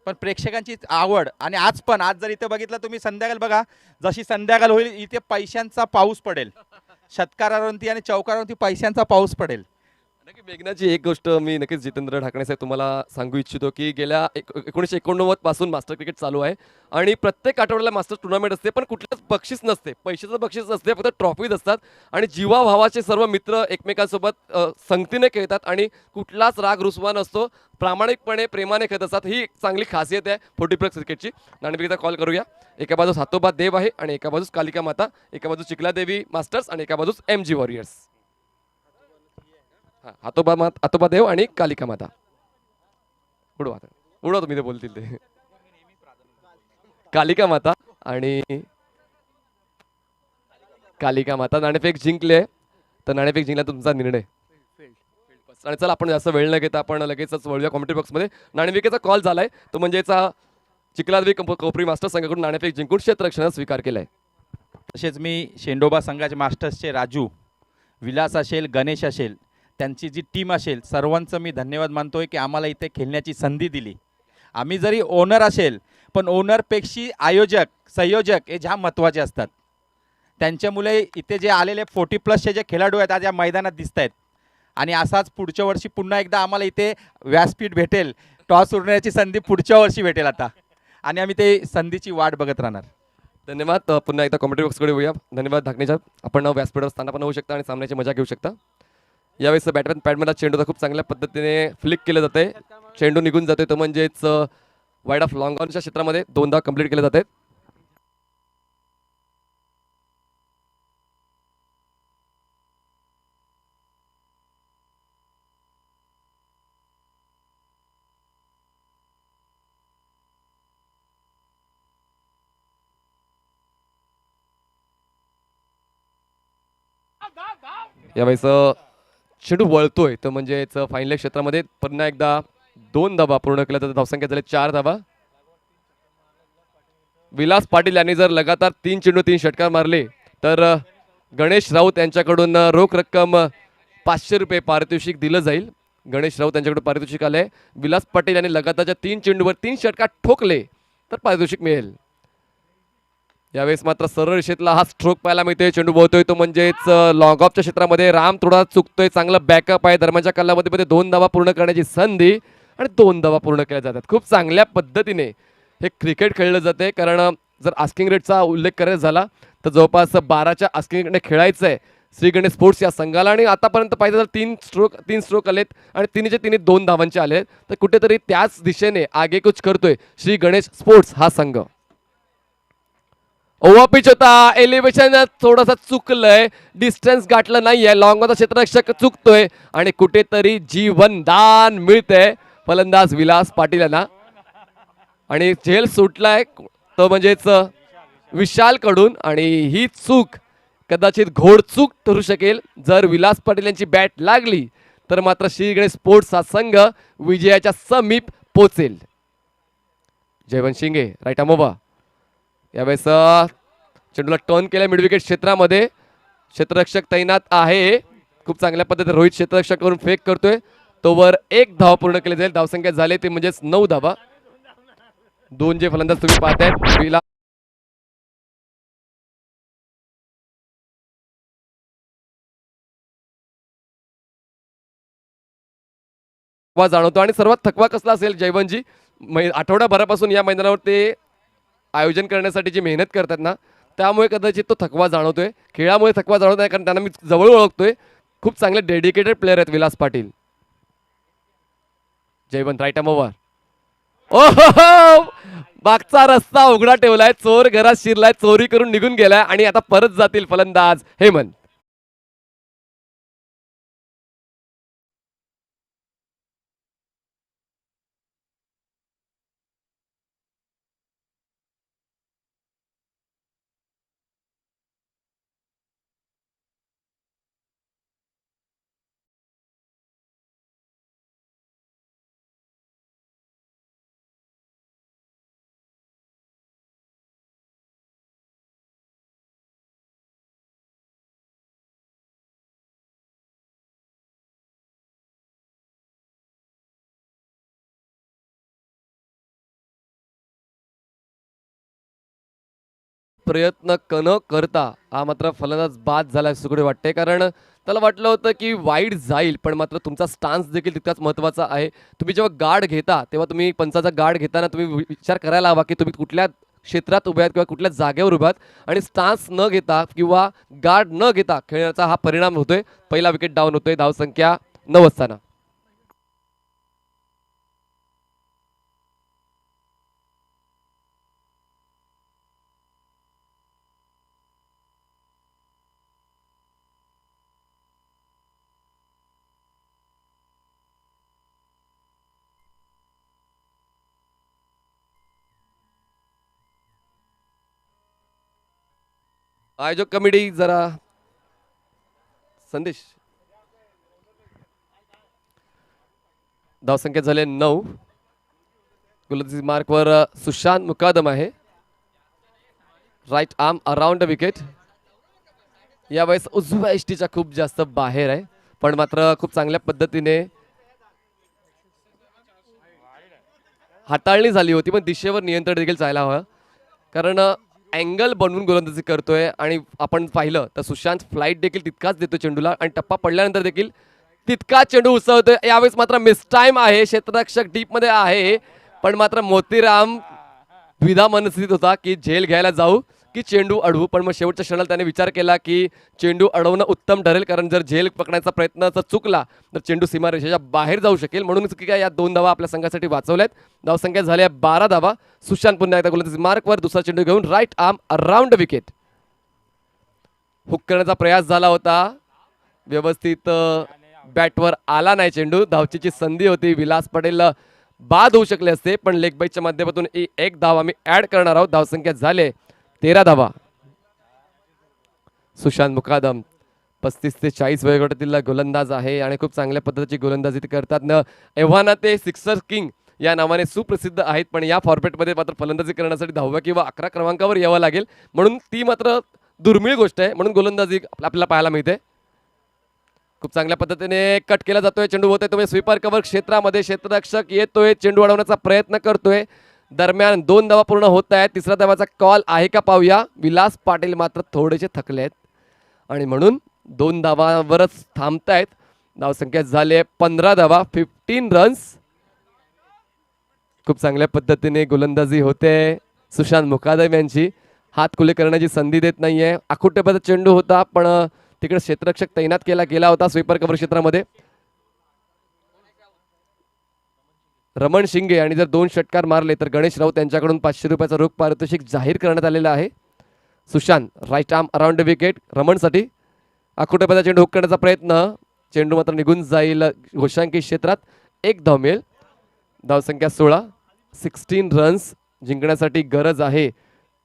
Speaker 3: पण प्रेक्षकांची आवड आणि आज जर इथे बघितलं तुम्ही संध्याकाळ बघा, जशी संध्याकाळ होईल इथे पैशांचा पाऊस पडेल. शेतकऱ्यांवरती आणि चौकारावरती पैशांचा पाऊस पडेल.
Speaker 1: नक्की मेघनाची एक गोष्ट मी नक्कीच जितेंद्र ढाकणे साहेब तुम्हाला सांगू इच्छितो की गेल्या 1989 पासून मास्टर क्रिकेट चालू आहे आणि प्रत्येक आठवड्याला मास्टर टुर्नामेंट असते, पण कुठलंच बक्षीस नसते, पैशाचं बक्षीस नसते, फक्त ट्रॉफीज असतात आणि जीवाभावाचे सर्व मित्र एकमेकांसोबत संगतीने खेळतात आणि कुठलाच राग रुसवा नसतो, प्रामाणिकपणे प्रेमाने खेळत असतात. ही एक चांगली खासियत आहे 40+ क्रिकेटची. नाणेफेकीचा कॉल करूया. एका बाजूस हातोबा देव आहे आणि एका बाजूस कालिका माता, एका बाजूस चिखलादेवी मास्टर्स आणि एका बाजूस MG वॉरियर्स. हातोबा देव आणि कालिका माता. उडवा तुम्ही ते बोलतील ते. कालिका माता आणि कालिका माता नाणेफेक जिंकले. तर नाणेफेक जिंकला तुमचा निर्णय. आणि चला आपण जास्त वेळ न घेता आपण लगेचच वळूया कॉमेंट्री बॉक्समध्ये. नाणेफेकीचा कॉल झालाय, तो म्हणजेचा चिखलादेवी कोपरी मास्टर संघाकडून नाणेफेक जिंकून क्षेत्ररक्षणाचा स्वीकार केलाय.
Speaker 3: तसेच मी शेंडोबा संघाचे मास्टर्सचे राजू, विलास असेल, गणेश असेल, त्यांची जी टीम असेल, सर्वांचं मी धन्यवाद मानतोय की आम्हाला इथे खेळण्याची संधी दिली. आम्ही जरी ओनर असेल, पण ओनरपेक्षा आयोजक संयोजक हे ज्या महत्त्वाचे असतात. त्यांच्यामुळे इथे जे आलेले 40+चे जे खेळाडू आहेत आज या मैदानात दिसत आहेत आणि असाच पुढच्या वर्षी पुन्हा एकदा आम्हाला इथे व्यासपीठ भेटेल, टॉस उडण्याची संधी पुढच्या वर्षी भेटेल आता आणि आम्ही ते संधीची वाट बघत राहणार.
Speaker 1: धन्यवाद. पुन्हा एकदा कॉमेंट्री बॉक्सकडे होऊया. धन्यवाद ढाकणे साहेब. आपण व्यासपीठावर स्थान पण होऊ शकता आणि सामन्याची मजा घेऊ शकता. यावेळेस पॅडमधला चेंडूचा खूप चांगल्या पद्धतीने फ्लिक केलं जाते, चेंडू निघून जातोय, तो म्हणजेच वाईड ऑफ लॉंग ऑनच्या क्षेत्रामध्ये 2दा कंप्लीट केले जाते. यावेळेस चेंडू वळतोय तर म्हणजेच फायनल क्षेत्रामध्ये पुन्हा एकदा 2 धावा पूर्ण केल्या तर धावसंख्या झाली 4 धावा. विलास पाटील यांनी जर लगातार 3 चेंडू 3 षटकार मारले तर गणेश राऊत यांच्याकडून रोख रक्कम 500 रुपये पारितोषिक दिलं जाईल. गणेश राऊत यांच्याकडून पारितोषिक आलंय. विलास पाटील यांनी लगातारच्या 3 चेंडूवर 3 षटकार ठोकले तर पारितोषिक मिळेल. यावेळेस मात्र सरळ रेषेतला हा स्ट्रोक पाहायला मिळतोय. चेंडू बोलतोय तो म्हणजेच लॉंग ऑफच्या क्षेत्रामध्ये राम थोडा चुकतोय. चांगलं बॅकअप आहे. दरम्यानच्या कालावधीमध्ये 2 धावा पूर्ण करण्याची संधी आणि 2 धावा पूर्ण केल्या जातात. खूप चांगल्या पद्धतीने हे क्रिकेट खेळलं जाते. कारण जर आस्किंग रेटचा उल्लेख करायचा झाला तर जवळपास 12च्या आस्किंग रेटने खेळायचं आहे श्री गणेश स्पोर्ट्स या संघाला. आणि आतापर्यंत पाहिजे तर 3 स्ट्रोक आलेत आणि तिन्हीचे 2 धावांचे आले. तर कुठेतरी त्याच दिशेने आगेकूच करतोय श्री गणेश स्पोर्ट्स हा संघ. ओव्हर पिच होता. एलिव्हेशन थोडासा चुकलंय. डिस्टन्स गाठलं नाहीये. लॉंगचा क्षेत्ररक्षक चुकतोय आणि कुठेतरी जीवनदान मिळतंय फलंदाज विलास पाटील यांना. आणि झेल सुटलाय तो म्हणजेच विशाल कडून. आणि ही चूक कदाचित घोडचूक ठरू शकेल. जर विलास पाटील यांची बॅट लागली तर मात्र श्री गणेश स्पोर्ट्स हा संघ विजयाच्या समीप पोहोचेल. जयवंत शिंगे राईट आमोबा यावेळेस चेंडूला टर्न केल्या मिड विकेट क्षेत्रामध्ये. क्षेत्ररक्षक तैनात आहे. खूप चांगल्या पद्धतीने रोहित क्षेत्ररक्षक करून फेक करतोय. तोवर 1 धावा पूर्ण केली जाईल. धावसंख्या झाली ते म्हणजेच 9 धावा. 2 जे फलंदाज तुम्ही पाहतायत विलास जाणवतो. आणि सर्वात थकवा कसला असेल जयवंतजी, आठवड्याभरापासून या मैदानावर ते आयोजन करण्यासाठी जी मेहनत करतात ना त्यामुळे कदाचित तो थकवा जाणवतोय. खेळामुळे थकवा जाणवत नाही कारण त्यांना मी जवळ ओळखतोय. खूप चांगले डेडिकेटेड प्लेयर आहेत विलास पाटील. Jaywant right over. ओहो मागचा रस्ता उघडा ठेवलाय. चोर घरात शिरलाय. चोरी करून निघून गेलाय आणि आता परत जातील फलंदाज हेमंत. प्रयत्न न करता हा मात्र फलंदाज बाद झाला असं कुठे वाटते. कारण त्याला वाटलं होतं की वाईड जाईल पण मात्र तुमचा स्टान्स देखील तितकाच महत्त्वाचा आहे. तुम्ही जेव्हा गार्ड घेता तेव्हा तुम्ही पंचाचा गार्ड घेताना तुम्ही विचार करायला हवा की तुम्ही कुठल्या क्षेत्रात उभे आहात किंवा कुठल्या जागेवर उभे आहात. आणि स्टान्स न घेता किंवा गार्ड न घेता खेळण्याचा हा परिणाम होतोय. पहिला विकेट डाऊन होतोय धावसंख्या 9 असताना. आयोजक कमिटी जरा संदेश. धावसंख्या झाले 9. गोलंदाजी मार्कवर सुशांत मुकादम आहे. Right arm around wicket. यावेळेस उजव्या इष्टीच्या खूप जास्त बाहेर आहे पण मात्र खूप चांगल्या पद्धतीने हाताळणी झाली होती. पण दिशेवर नियंत्रण देखील जायला हवं कारण अँगल बनवून गोलंदाजी करतोय. आणि आपण पाहिलं तर सुशांत फ्लाईट देखील तितकाच देतो चेंडूला आणि टप्पा पडल्यानंतर देखील तितका चेंडू उसळतोय. यावेळेस मात्र मिस टाइम आहे. क्षेत्ररक्षक डीप मध्ये आहे पण मात्र मोतीराम द्विधा मनस्थितीत होता की झेल घ्यायला जाऊ की चेंडू अडवू. पण मग शेवटच्या क्षणाला त्याने विचार केला की चेंडू अडवणं उत्तम ठरेल कारण जर झेल पकडायचा प्रयत्न जर चुकला तर चेंडू सीमारेषेच्या बाहेर जाऊ शकेल. म्हणून काय या 2 धावा आपल्या संघासाठी वाचवल्यात. धावसंख्या झाल्या 12 धावा. सुशांत पुन्हा एकदा गोलंदाजी मार्कवर दुसरा चेंडू घेऊन right arm around wicket. Hook करण्याचा प्रयास झाला होता. व्यवस्थित बॅटवर आला नाही चेंडू. धावचीची संधी होती. विलास पटेल बाद होऊ शकले असते पण लेग बाईच्या माध्यमातून 1 धाव आम्ही ऍड करणार आहोत. धावसंख्या झाले 13 धावा. सुशांत मुकादम 35 ते 40 वयोगटातील गोलंदाज आहे आणि खूप चांगल्या पद्धतीची गोलंदाजी ते करतात न. एव्हाना ते सिक्सर किंग या नावाने सुप्रसिद्ध आहेत, पण या फॉर्मॅटमध्ये मात्र फलंदाजी करण्यासाठी 10व्या किंवा 11 क्रमांकावर यावं लागेल, म्हणून ती मात्र दुर्मिळ गोष्ट आहे, म्हणून गोलंदाजी आपल्याला पाहायला मिळते. खूप चांगल्या पद्धतीने कट केला जातोय, चेंडू होतोय तो स्वीपर कव्हर क्षेत्रामध्ये, क्षेत्ररक्षक येतोय, चेंडू अडवण्याचा प्रयत्न करतोय. दरम्यान 2 धावा पूर्ण होत आहेत. तिसऱ्या धावाचा कॉल आहे का पाहूया. विलास पाटील मात्र थोडेसे थकले आहेत आणि म्हणून 2 धावावरच थांबतायत. धावसंख्या झाली आहे 15 धावा, 15 रन्स. खूप चांगल्या पद्धतीने गोलंदाजी होते सुशांत मुकादम यांची. हात खुले करण्याची संधी देत नाहीये. आखुट्यापर्यंत चेंडू होता, पण तिकडे क्षेत्ररक्षक तैनात केला गेला होता स्वीपर कव्हर क्षेत्रामध्ये. रमण शिंगे आणि जर 2 षटकार मारले तर गणेश राऊत यांच्याकडून 500 रुपयाचा रोख पारितोषिक जाहीर करण्यात आलेला आहे. Sushant right arm around the wicket रमणसाठी. आखुट्यापर्यंत चेंडू हुक करण्याचा प्रयत्न, चेंडू मात्र निघून जाईल घोषांकी क्षेत्रात. 1 धाव मिळेल. धावसंख्या 16, 16 रन्स जिंकण्यासाठी गरज आहे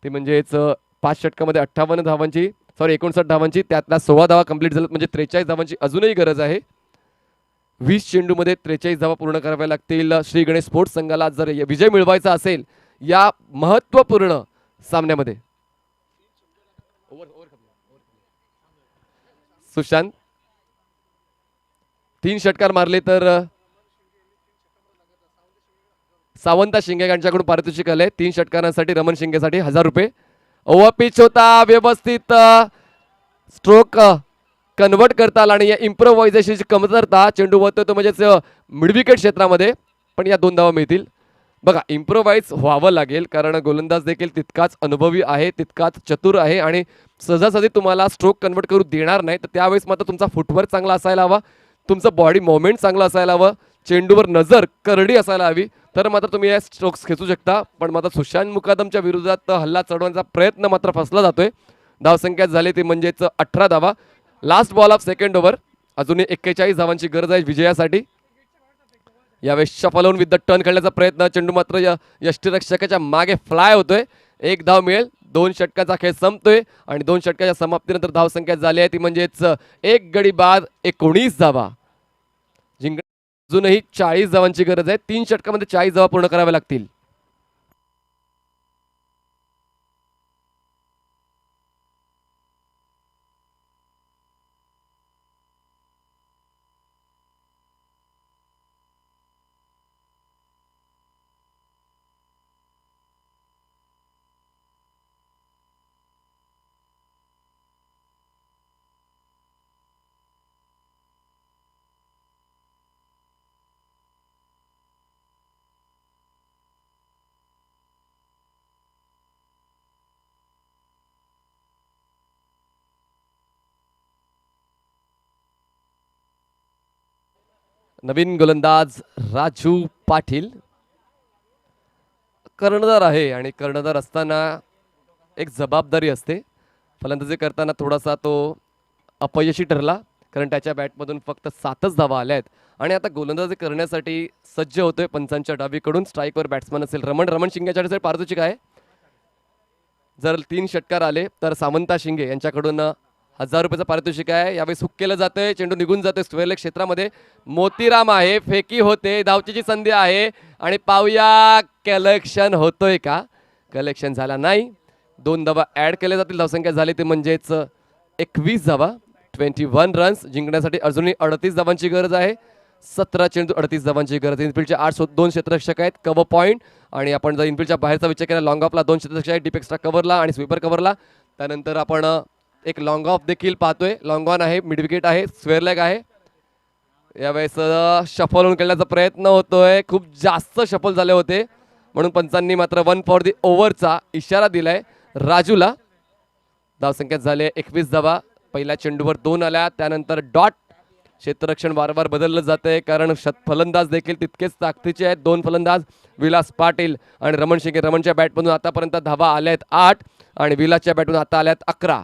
Speaker 1: ती म्हणजेच 5 षटकामध्ये 58 धावांची 59 धावांची, त्यातल्या 16 धावा कंप्लीट झाल्यात, म्हणजे 43 धावांची अजूनही गरज आहे. 20 चेंडूमध्ये 43 धावा पूर्ण कराव्या लागतील श्री गणेश स्पोर्ट्स संघाला जर विजय मिळवायचा असेल या महत्त्वपूर्ण सामन्यामध्ये. सुशांत 3 षटकार मारले तर सावंत शिंगे यांच्याकडून पारितोषिक आले 3 षटकारांसाठी. रमण शिंगेसाठी 1000 रुपये. ओव्हर पिच होता, व्यवस्थित स्ट्रोक कन्वर्ट करता आला आणि या इम्प्रोव्हायझेशनची कमतरता. चेंडू वळतोय तो म्हणजेच मिड विकेट क्षेत्रामध्ये, पण या 2 धावा मिळतील. बघा, इम्प्रोव्हाइज व्हावं लागेल कारण गोलंदाज देखील तितकाच अनुभवी आहे, तितकाच चतुर आहे आणि सहजासहजी तुम्हाला स्ट्रोक कन्वर्ट करू देणार नाही. तर त्यावेळेस मात्र तुमचा फुटवर्क चांगला असायला हवा, तुमचं बॉडी मुवमेंट चांगलं असायला हवं, चेंडूवर नजर करडी असायला हवी, तर मात्र तुम्ही या स्ट्रोक्स खेचू शकता. पण मात्र सुशांत मुकादमच्या विरोधात हल्ला चढवण्याचा प्रयत्न मात्र फसला जातोय. धावसंख्या झाली ती म्हणजेच 18 धावा. Last ball of second over. अजूनही 41 धावांची गरज आहे विजयासाठी. यावेळेस शफल होऊन विथ द टर्न खेळण्याचा प्रयत्न, चेंडू मात्र यष्टीरक्षकाच्या मागे फ्लाय होतोय. 1 धाव मिळेल. 2 षटकाचा खेळ संपतोय आणि 2 षटकाच्या समाप्तीनंतर धावसंख्या झाली आहे ती म्हणजेच 1 गडी बाद 19 धावा. जिंक अजूनही 40 धावांची गरज आहे. 3 षटकामध्ये 40 धावा पूर्ण कराव्या लागतील. नवीन गोलंदाज राजू पाटील कर्णधार आहे आणि कर्णधार असताना एक जबाबदारी असते. फलंदाजी करताना थोडासा तो अपयशी ठरला कारण त्याच्या बॅटमधून फक्त 7च धावा आल्या आहेत आणि आता गोलंदाजी करण्यासाठी सज्ज होतोय पंचांच्या डावीकडून. स्ट्राईकवर बॅट्समन असेल रमण शिंगेच्या पारितोषिक आहे. जर 3 षटकार आले तर सावंता शिंगे यांच्याकडून 1000 रुपयाचं पारितोषिक आहे. यावेळेस हुक केलं जातंय, चेंडू निघून जातोय स्क्वेअर लेग क्षेत्रामध्ये. मोतीराम आहे, फेकी होते, धावचीची संधी आहे आणि पाहूया कलेक्शन होतोय का. कलेक्शन झाला नाही. 2 धावा ऍड केल्या जातील. धावसंख्या झाली ते म्हणजेच 21 धावा, 21 रन्स. जिंकण्यासाठी अजूनही 38 धावांची गरज आहे. 17 चेंडू 38 धावांची गरज. इनफिल्डचे 2 क्षेत्ररक्षक आहेत, कव्हर पॉईंट. आणि आपण जर इनफिल्डच्या बाहेरचा विचार केला, लॉंग ऑफला 2 क्षेत्ररक्षक आहेत, डीप एक्स्ट्रा कव्हरला आणि स्वीपर कव्हरला. त्यानंतर आपण एक लॉंग ऑफ देखील पाहतोय. लॉंग ऑन आहे, मिड विकेट आहे, स्क्वेअर लेग आहे. यावेळेस शफल होऊन खेळण्याचा प्रयत्न होतोय. खूप जास्त शफल झाले होते म्हणून पंचांनी मात्र 1 फॉर दी ओव्हरचा इशारा दिलाय राजूला. धावसंख्या झाली 21 धावा. पहिल्या चेंडूवर 2 आल्या, त्यानंतर डॉट. क्षेत्ररक्षण वारंवार बदललं जातंय कारण फलंदाज देखील तितकेच ताकदीचे आहेत. 2 फलंदाज विलास पाटील आणि रमण शिंगे. रमणच्या बॅटमधून आतापर्यंत धावा आल्या आहेत 8 आणि विलासच्या बॅटमधून आता आल्या आहेत 11.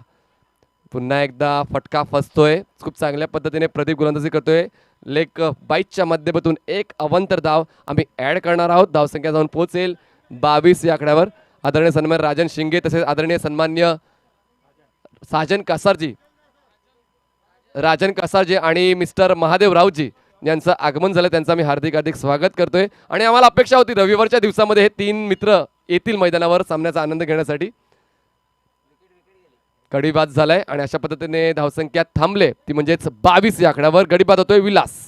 Speaker 1: पुन्हा एकदा फटका फसतोय. खूप चांगल्या पद्धतीने प्रदीप गोलंदाजी करतोय. लेग बाईटच्या माध्यमातून एक अवंतर धाव आम्ही ऍड करणार आहोत. धावसंख्या जाऊन पोहोचेल 22 या आकड्यावर. आदरणीय सन्मान्य राजन शिंगे तसेच आदरणीय सन्मान्य साजन कासारजी राजन कसाजे आणि मिस्टर महादेव रावजी यांचं आगमन झालं, त्यांचं मी हार्दिक हार्दिक स्वागत करतोय. आणि आम्हाला अपेक्षा होती रविवारच्या दिवसामध्ये हे 3 मित्र येतील मैदानावर सामन्याचा आनंद घेण्यासाठी. गडीबाद झालाय आणि अशा पद्धतीने धावसंख्या थांबले ती म्हणजेच 22 या आकड्यावर गडीबाद होतोय विलास.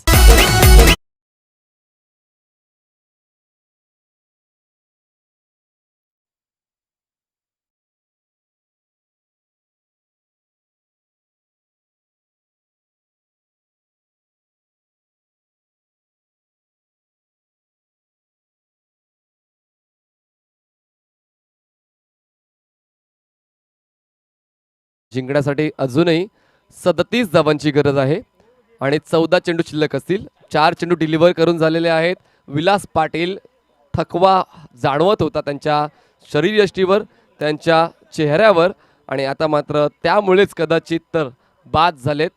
Speaker 1: जिंकण्यासाठी अजूनही 37 धावांची गरज आहे आणि 14 चेंडू शिल्लक असतील. 4 चेंडू डिलिव्हर करून झालेले आहेत. विलास पाटील थकवा जाणवत होता त्यांच्या शरीरयष्टीवर, त्यांच्या चेहऱ्यावर आणि आता मात्र त्यामुळेच कदाचित तर बाद झालेत.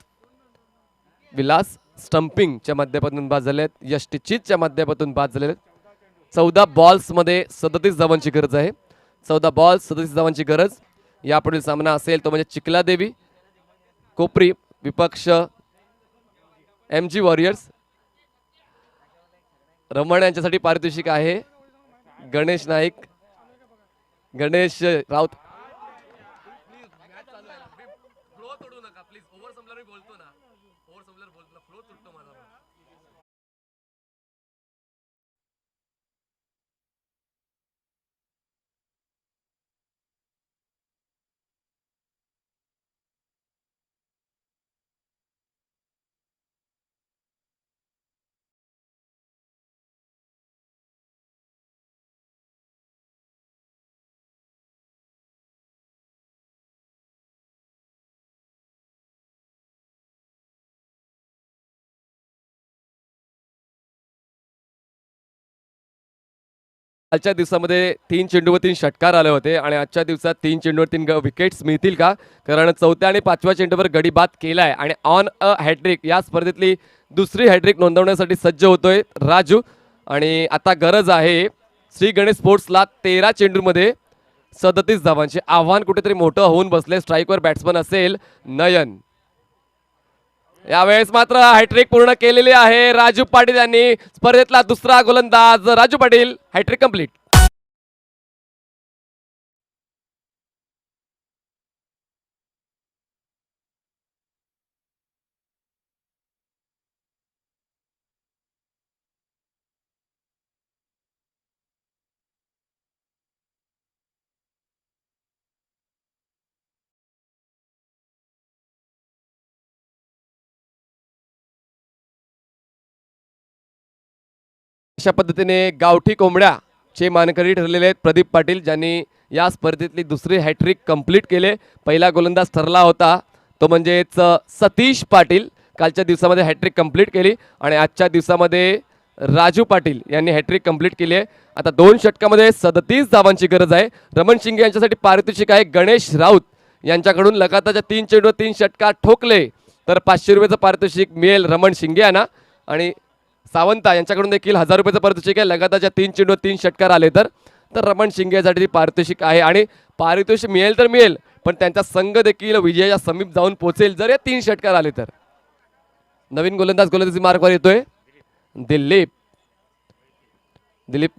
Speaker 1: विलास स्टंपिंगच्या माध्यमातून बाद झालेत, यष्टीचीतच्या माध्यमातून बाद झालेत. 14 बॉल्समध्ये 37 धावांची गरज आहे. 14 बॉल्स 37 धावांची गरज. यापुढील सामना असेल तो म्हणजे चिखलादेवी कोपरी विपक्ष MG वॉरियर्स. रमण यांच्यासाठी पारितोषिक आहे. गणेश नाईक, गणेश राऊत. आजच्या दिवसामध्ये 3 चेंडूवर 3 षटकार आले होते आणि आजच्या दिवसात 3 चेंडूवर 3 विकेट्स मिळतील का? कारण 4थ्या आणि 5व्या चेंडूवर गडी बाद केलाय आणि ऑन अ हॅट्रिक या स्पर्धेतली दुसरी हॅट्रिक नोंदवण्यासाठी सज्ज होतोय राजू. आणि आता गरज आहे श्री गणेश स्पोर्ट्सला 13 चेंडूमध्ये 37 धावांचे. आव्हान कुठेतरी मोठं होऊन बसले. स्ट्राईकवर बॅट्समन असेल नयन. यावेळेस मात्र हॅट्रिक पूर्ण केलेली आहे राजू पाटील यांनी. स्पर्धेतला दुसरा गोलंदाज राजू पाटील, हॅट्रिक कंप्लीट. अशा पद्धतीने गावठी कोंबड्याचे मानकरी ठरलेले आहेत प्रदीप पाटील, ज्यांनी या स्पर्धेतली दुसरी हॅट्रिक कंप्लीट केले. पहिला गोलंदाज ठरला होता तो म्हणजेच सतीश पाटील, कालच्या दिवसामध्ये हॅट्रिक कंप्लीट केली आणि आजच्या दिवसामध्ये राजू पाटील यांनी हॅट्रिक कंप्लीट केली आहे. आता 2 षटकामध्ये 37 धावांची गरज आहे. रमण शिंगे यांच्यासाठी पारितोषिक आहे गणेश राऊत यांच्याकडून. लगातारच्या 3 चेंडूवर 3 षटकार ठोकले तर 500 रुपयाचं पारितोषिक मिळेल रमण शिंगे यांना. आणि सावंता यांच्याकडून देखील 1000 रुपयाचं पारितोषिक आहे. लगातारच्या 3 चेंडूवर 3 षटकार आले तर रमण शिंगे यासाठी पारितोषिक आहे. आणि पारितोषिक मिळेल तर मिळेल, पण त्यांचा संघ देखील विजयाच्या समीप जाऊन पोहोचेल जर या 3 षटकार आले तर. नवीन गोलंदाजी मार्कवर येतोय दिलीप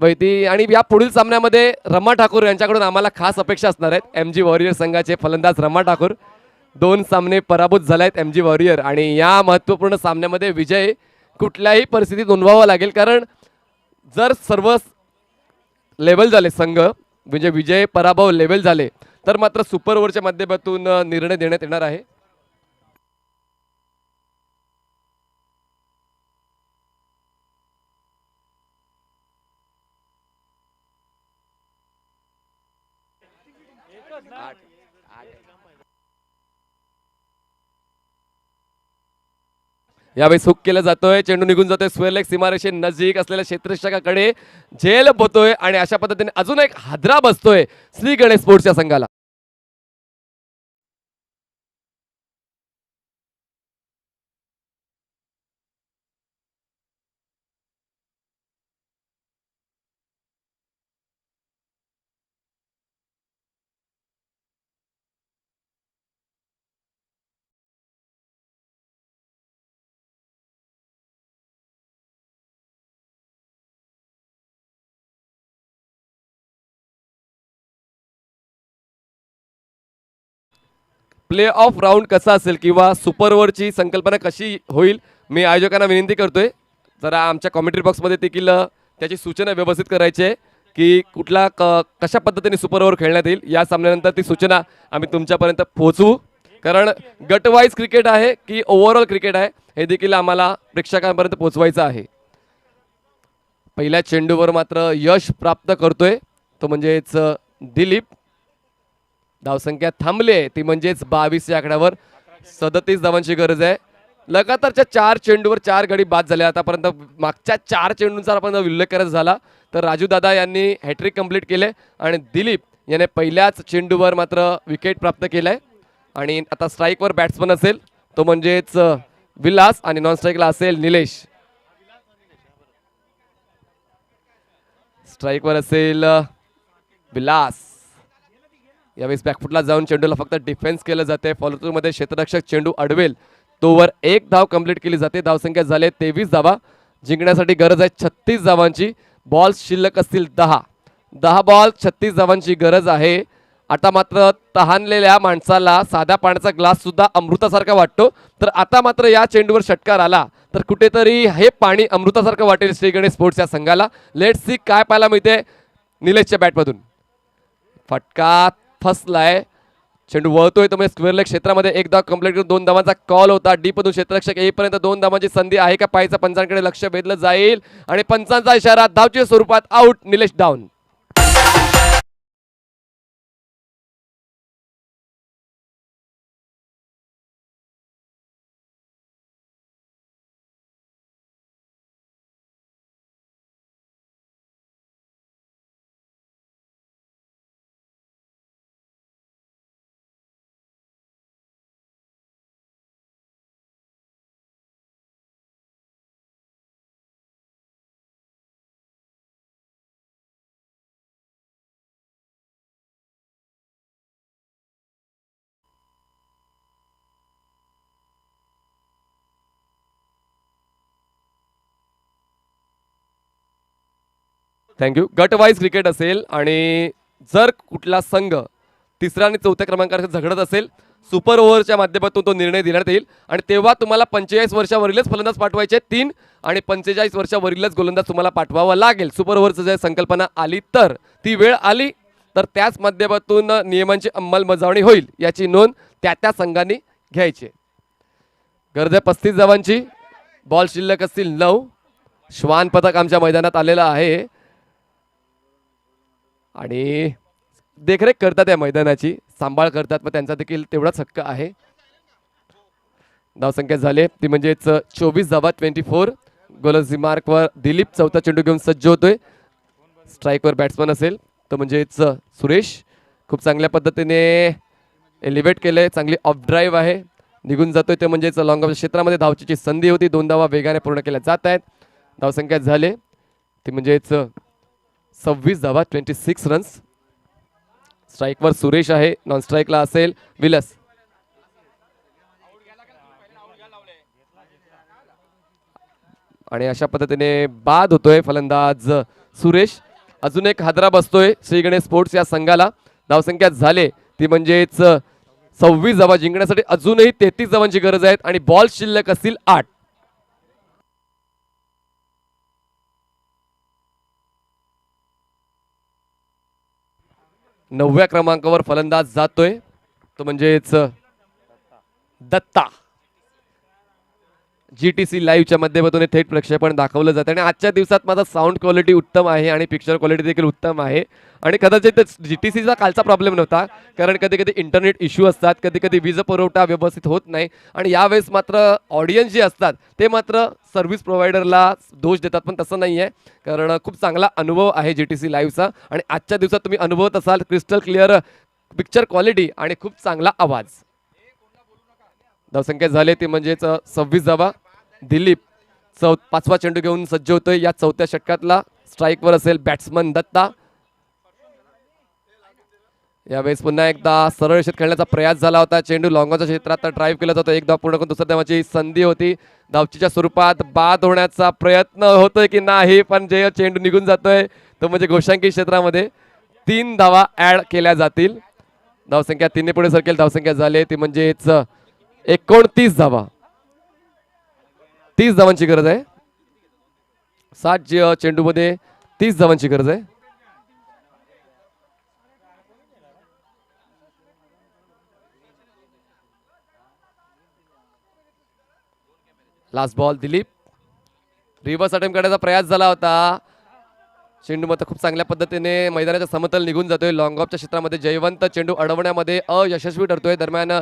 Speaker 1: वैती. आणि या पुढील सामन्यामध्ये रमा ठाकूर यांच्याकडून आम्हाला खास अपेक्षा असणार आहेत. MG वॉरियर संघाचे फलंदाज रमा ठाकूर. 2 सामने पराभूत झाले आहेत MG वॉरियर आणि या महत्त्वपूर्ण सामन्यामध्ये विजय कुठल्याही परिस्थितीत नोंदवावा लागेल. कारण जर सर्व लेवल झाले संघ म्हणजे विजय पराभव लेवल झाले तर मात्र सुपर ओव्हरच्या माध्यमातून निर्णय देण्यात येणार आहे. यावेळेस हुक केला जातोय, चेंडू निघून जातोय स्क्वेअर सीमारेषे नजीक असलेल्या क्षेत्ररक्षकाकडे झेल होतोय आणि अशा पद्धतीने अजून एक हादरा बसतोय श्री गणेश स्पोर्ट्सच्या संघाला. प्ले ऑफ राऊंड कसा असेल किंवा सुपर ओव्हरची संकल्पना कशी होईल, मी आयोजकांना विनंती करतोय जरा आमच्या कॉमेंट्री बॉक्समध्ये देखील त्याची सूचना व्यवस्थित करायची आहे की कुठला कशा पद्धतीने सुपर ओव्हर खेळण्यात येईल. या सामन्यानंतर ती सूचना आम्ही तुमच्यापर्यंत पोहोचवू, कारण गट वाईज क्रिकेट आहे की ओव्हरऑल क्रिकेट आहे हे देखील आम्हाला प्रेक्षकांपर्यंत पोहोचवायचं आहे. पहिल्या चेंडूवर मात्र यश प्राप्त करतोय तो म्हणजेच दिलीप. धावसंख्या थांबली ती म्हणजेच 22 या आकड्यावर. 37 धावांची गरज आहे. लगातारच्या 4 चेंडूवर 4 गडी बाद झाले आतापर्यंत. मागच्या 4 चेंडूंचा आपण उल्लेख करायचा झाला तर राजू दादा यांनी हॅट्रिक कंप्लीट केले आणि दिलीप याने पहिल्याच चेंडूवर मात्र विकेट प्राप्त केलाय. आणि आता स्ट्राईकवर बॅट्समन असेल तो म्हणजेच विलास आणि नॉन स्ट्राईकला असेल निलेश. स्ट्राईकवर असेल विलास. यावेळेस बॅकफुटला जाऊन चेंडूला फक्त डिफेन्स केलं जाते. फॉलोथ्रू मध्ये क्षेत्ररक्षक चेंडू अडवेल तोवर 1 धाव कंप्लीट केली जाते. धावसंख्या झाले 23 धावा. जिंकण्यासाठी गरज आहे 36 धावांची. बॉल शिल्लक असतील 10 बॉल 36 धावांची गरज आहे. आता मात्र तहानलेल्या माणसाला साध्या पाण्याचा ग्लास सुद्धा अमृतासारखा वाटतो, तर आता मात्र या चेंडूवर षटकार आला तर कुठेतरी हे पाणी अमृतासारखं वाटेल श्री गणेश स्पोर्ट्स या संघाला. लेट्स सी काय पाहायला मिळते निलेशच्या बॅटमधून. फटका फसलाय. चेंडू वळतोय तो म्हणजे स्क्वेअर लेग क्षेत्रामध्ये. 1 धाव कंप्लीट करून 2 धावांचा कॉल होता. डीपमधून क्षेत्ररक्षक येईपर्यंत 2 धावांची संधी आहे का पाहायचा. पंचांकडे लक्ष वेधलं जाईल आणि पंचांचा इशारा. धावच्या स्वरूपात आउट. निलेश डाऊन. थँक्यू. गट वाईज क्रिकेट असेल आणि जर कुठला संघ 3ऱ्या आणि 4थ्या क्रमांकावर झगडत असेल सुपर ओव्हरच्या माध्यमातून तो निर्णय देण्यात येईल आणि तेव्हा तुम्हाला 45 वर्षावरीलच फलंदाज पाठवायचे 3 आणि 45 वर्षावरीलच गोलंदाज तुम्हाला पाठवावा लागेल. सुपर ओव्हरचं जर संकल्पना आली तर ती वेळ आली तर त्याच माध्यमातून नियमांची अंमलबजावणी होईल याची नोंद त्या संघाने घ्यायची. गरज आहे 35 धावांची. बॉल शिल्लक असतील 9. श्वान पथक आमच्या मैदानात आलेला आहे आणि देखरेख करतात या मैदानाची, सांभाळ करतात, मग त्यांचा देखील तेवढाच हक्क आहे. धावसंख्या झाली ती म्हणजेच 24 धावा. 24. गोलंदाजी मार्कवर दिलीप 4था चेंडू घेऊन सज्ज होतोय. स्ट्राईकवर बॅट्समन असेल तो म्हणजेच सुरेश. खूप चांगल्या पद्धतीने एलिव्हेट केलंय. चांगली ऑफ ड्राईव्ह आहे. निघून जातोय ते म्हणजेच लॉंग ऑफ क्षेत्रामध्ये धावची संधी होती. 2 धावा वेगाने पूर्ण केल्या जात आहेत. धावसंख्या झाले ती म्हणजेच 26 धावा. 26 रन्स. स्ट्राईकवर सुरेश आहे. नॉन स्ट्राईकला असेल विलस. आणि अशा पद्धतीने बाद होतोय फलंदाज सुरेश. अजून एक हादरा बसतोय श्री गणेश स्पोर्ट्स या संघाला. धावसंख्या झाले ती म्हणजेच 26 धावा. जिंकण्यासाठी अजूनही 33 धावांची गरज आहे आणि बॉल शिल्लक असतील 8. नवव्या क्रमांकावर फलंदाज जातोय तो म्हणजेच दत्ता. GTC लाईव्हच्या माध्यमातून थेट प्रक्षेपण दाखवलं जातं आणि आजच्या दिवसात माझा साऊंड क्वालिटी उत्तम आहे आणि पिक्चर क्वालिटी देखील उत्तम आहे. आणि कदाचित GTCचा कालचा प्रॉब्लेम नव्हता, कारण कधी कधी इंटरनेट इश्यू असतात, कधी कधी वीज पुरवठा व्यवस्थित होत नाही आणि यावेळेस मात्र ऑडियन्स जे असतात ते मात्र सर्व्हिस प्रोव्हायडरला दोष देतात, पण तसं नाही आहे, कारण खूप चांगला अनुभव आहे GTC लाईव्हचा. आणि आजच्या दिवसात तुम्ही अनुभवत असाल क्रिस्टल क्लिअर पिक्चर क्वालिटी आणि खूप चांगला आवाज. धावसंख्या झाली ती म्हणजेच 26 धावा. दिलीप 5वा चेंडू घेऊन सज्ज होतोय या 4थ्या षटकातला. स्ट्राईकवर असेल बॅट्समन दत्ता. यावेळेस पुन्हा एकदा सरळ रेषेत खेळण्याचा प्रयास झाला होता. चेंडू लॉंगॉच्या क्षेत्रात ड्राईव्ह केला जातो. 1 धाव पूर्ण करून 2ऱ्या धावाची संधी होती. धावचीच्या स्वरूपात बाद होण्याचा प्रयत्न होतोय की नाही, पण जे चेंडू निघून जातोय तो म्हणजे घोषांकी क्षेत्रामध्ये 3 धावा ऍड केल्या जातील. धावसंख्या 3 पुढे सरकेल. धावसंख्या झाली ती म्हणजेच 29 धावा. 30 धावांची गरज आहे. 7 चेंडूमध्ये 30 धावांची गरज आहे. Last ball Dilip. Reverse attempt करण्याचा प्रयास झाला होता. चेंडू मात्र खूप चांगल्या पद्धतीने मैदानाच्या समतल निघून जातोय. लॉंग ऑफच्या क्षेत्रामध्ये जयवंत चेंडू अडवण्यामध्ये अयशस्वी ठरतोय. दरम्यान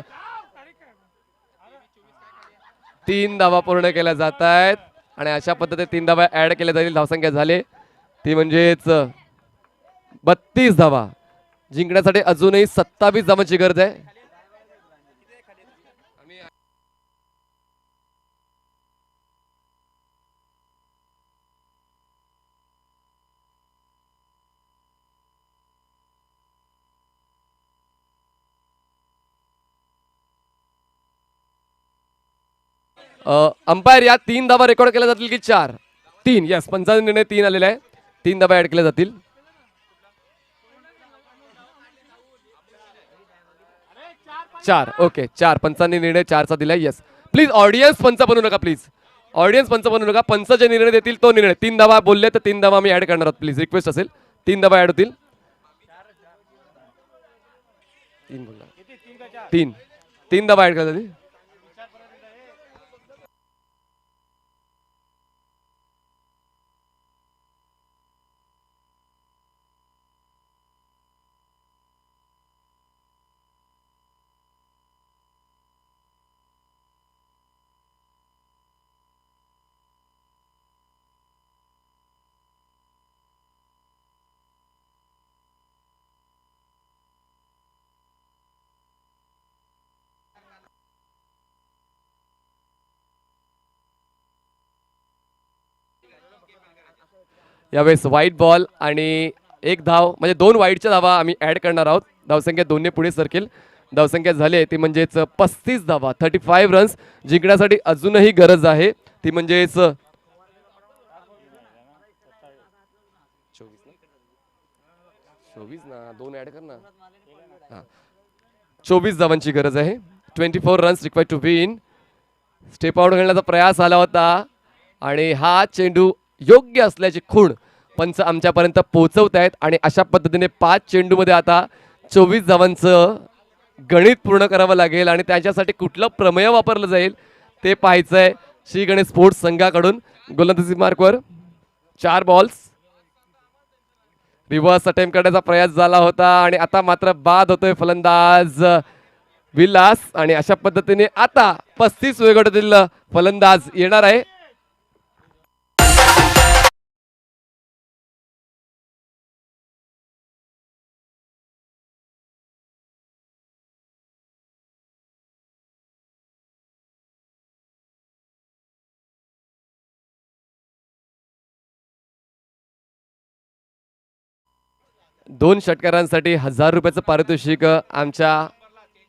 Speaker 1: 3 धावा पूर्ण केल्या जात आहेत आणि अशा पद्धतीने 3 धावा ऍड केल्या जाईल. धावसंख्या झाले ती म्हणजेच 32 धावा. जिंकण्यासाठी अजूनही 27 धावांची गरज आहे. अंपायर या 3 धावा रेकॉर्ड केल्या जातील की 4? 3. यस, पंचांचा निर्णय 3 आलेला आहे. 3 धावा ऍड केल्या जातील. चार. ओके, 4. पंचांनी निर्णय 4चा दिलाय. येस, प्लीज ऑडियन्स पंच बनू नका. प्लीज ऑडियन्स पंच बनू नका. पंच जे निर्णय देतील तो निर्णय. 3 धावा बोलले तर 3 धावा मी ऍड करणार आहोत. प्लीज रिक्वेस्ट असेल. 3 धावा ऍड होतील. 3 धावा ऍड करतात. यावेळेस व्हाईट बॉल आणि 1 धाव म्हणजे 2 वाईटच्या धावा आम्ही ऍड करणार आहोत. धावसंख्या 2ने पुढे सरकेल. धावसंख्या झाली ती म्हणजेच 35 धावा. 35 रन्स. जिंकण्यासाठी अजूनही गरज आहे ती म्हणजेच 24 ना, 2 ऍड कर ना. 24 धावांची गरज आहे. 24 runs required to win. Step out करण्याचा प्रयास आला होता आणि हा चेंडू योग्य असल्याची खूण पंच आमच्यापर्यंत पोहोचवत आहेत आणि अशा पद्धतीने 5 चेंडूमध्ये आता 24 धावांचं गणित पूर्ण करावं लागेल आणि त्याच्यासाठी कुठलं प्रमेय वापरलं जाईल ते पाहायचंय. श्री गणेश स्पोर्ट्स संघाकडून गोलंदाजी मार्कवर 4 बॉल्स. रिव्हर्स अटेम्प्ट करण्याचा प्रयास झाला होता आणि आता मात्र बाद होतोय फलंदाज विलास आणि अशा पद्धतीने आता 35 वेगोटीतील फलंदाज येणार आहे. दोन षटकारांसाठी 1000 रुपयाचं पारितोषिक आमच्या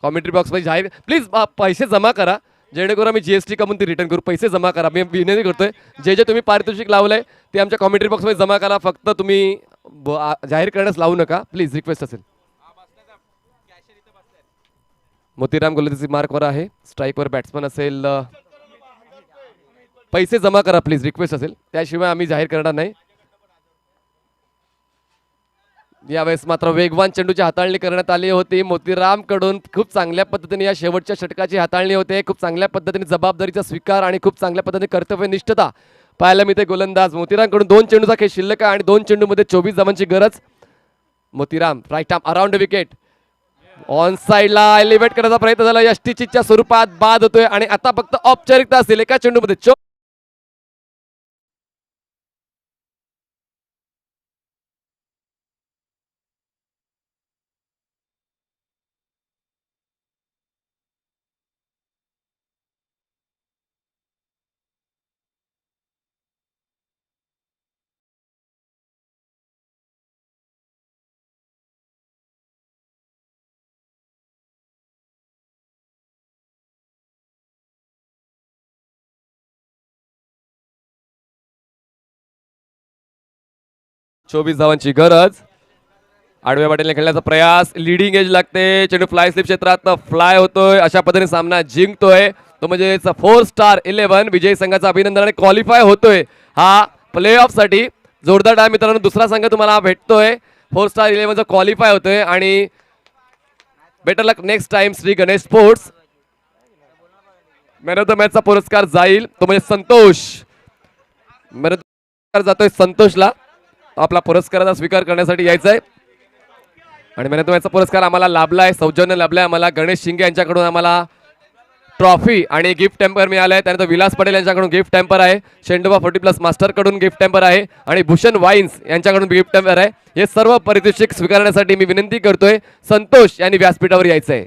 Speaker 1: कॉमेंट्री बॉक्समध्ये जाहीर. प्लीज पैसे जमा करा जेणेकरून आम्ही जीएसटी कमून ती रिटर्न करू. पैसे जमा करा. मी विनंती करतोय जे जे तुम्ही पारितोषिक लावलंय ते आमच्या कॉमेंट्री बॉक्समध्ये जमा करा. फक्त तुम्ही जाहीर करण्यास लावू नका. प्लीज रिक्वेस्ट असेल. मोतीराम गोलंदाजी मार्कवर आहे. स्ट्राईकवर बॅट्समन असेल. पैसे जमा करा प्लीज, रिक्वेस्ट असेल. त्याशिवाय आम्ही जाहीर करणार नाही. यावेळेस मात्र वेगवान चेंडूची हाताळणी करण्यात आली होती मोतीराम कडून. खूप चांगल्या पद्धतीने या शेवटच्या षटकाची हाताळणी होते. खूप चांगल्या पद्धतीने जबाबदारीचा स्वीकार आणि खूप चांगल्या पद्धतीने कर्तव्यनिष्ठता पाहायला मिळते गोलंदाज मोतीराम कडून. 2 चेंडूचा खेळ शिल्लक आहे आणि 2 चेंडूमध्ये 24 धावांची गरज. Motiram right arm around wicket. On साइडला एलिव्हेट करण्याचा प्रयत्न झाला. यष्टीच्या स्वरूपात बाद होतोय आणि आता फक्त औपचारिकता असेल एका चेंडूमध्ये. 24 धावांची गरज. आडव्या वाटेने खेळण्याचा प्रयास, लिडिंग एज लागते, चेंडू फ्लाय स्लिप क्षेत्रात फ्लाय होतोय, अशा पद्धतीने सामना जिंकतोय तो म्हणजे 4-11 विजयी संघाचं अभिनंदन आणि क्वालिफाय होतोय हा प्ले ऑफ साठी. जोरदार डाय मित्रांनो, दुसरा संघ तुम्हाला भेटतोय 4-11 क्वालिफाय होतोय आणि better luck next time Shri Ganesh sports. Man of the मॅचचा पुरस्कार जाईल तो म्हणजे संतोष. मॅन ऑफ द पुरस्कार जातोय संतोषला, आपला पुरस्काराचा स्वीकार करण्यासाठी यायचा आहे. आणि मॅन ऑफ द मॅचचा पुरस्कार आम्हाला लाभलाय, सौजन्य लाभलाय आम्हाला. गणेश शिंगे यांच्याकडून आम्हाला ट्रॉफी आणि गिफ्ट टेम्पर मिळालाय. त्यानंतर विलास पटेल यांच्याकडून गिफ्ट टेम्पर आहे, शेंडोबा 40+ मास्टर कडून गिफ्ट टेम्पर आहे आणि भूषण वाईन्स यांच्याकडून गिफ्ट टेम्पर आहे. हे सर्व पारितोषिक स्वीकारण्यासाठी मी विनंती करतोय संतोष यांनी व्यासपीठावर यायचंय.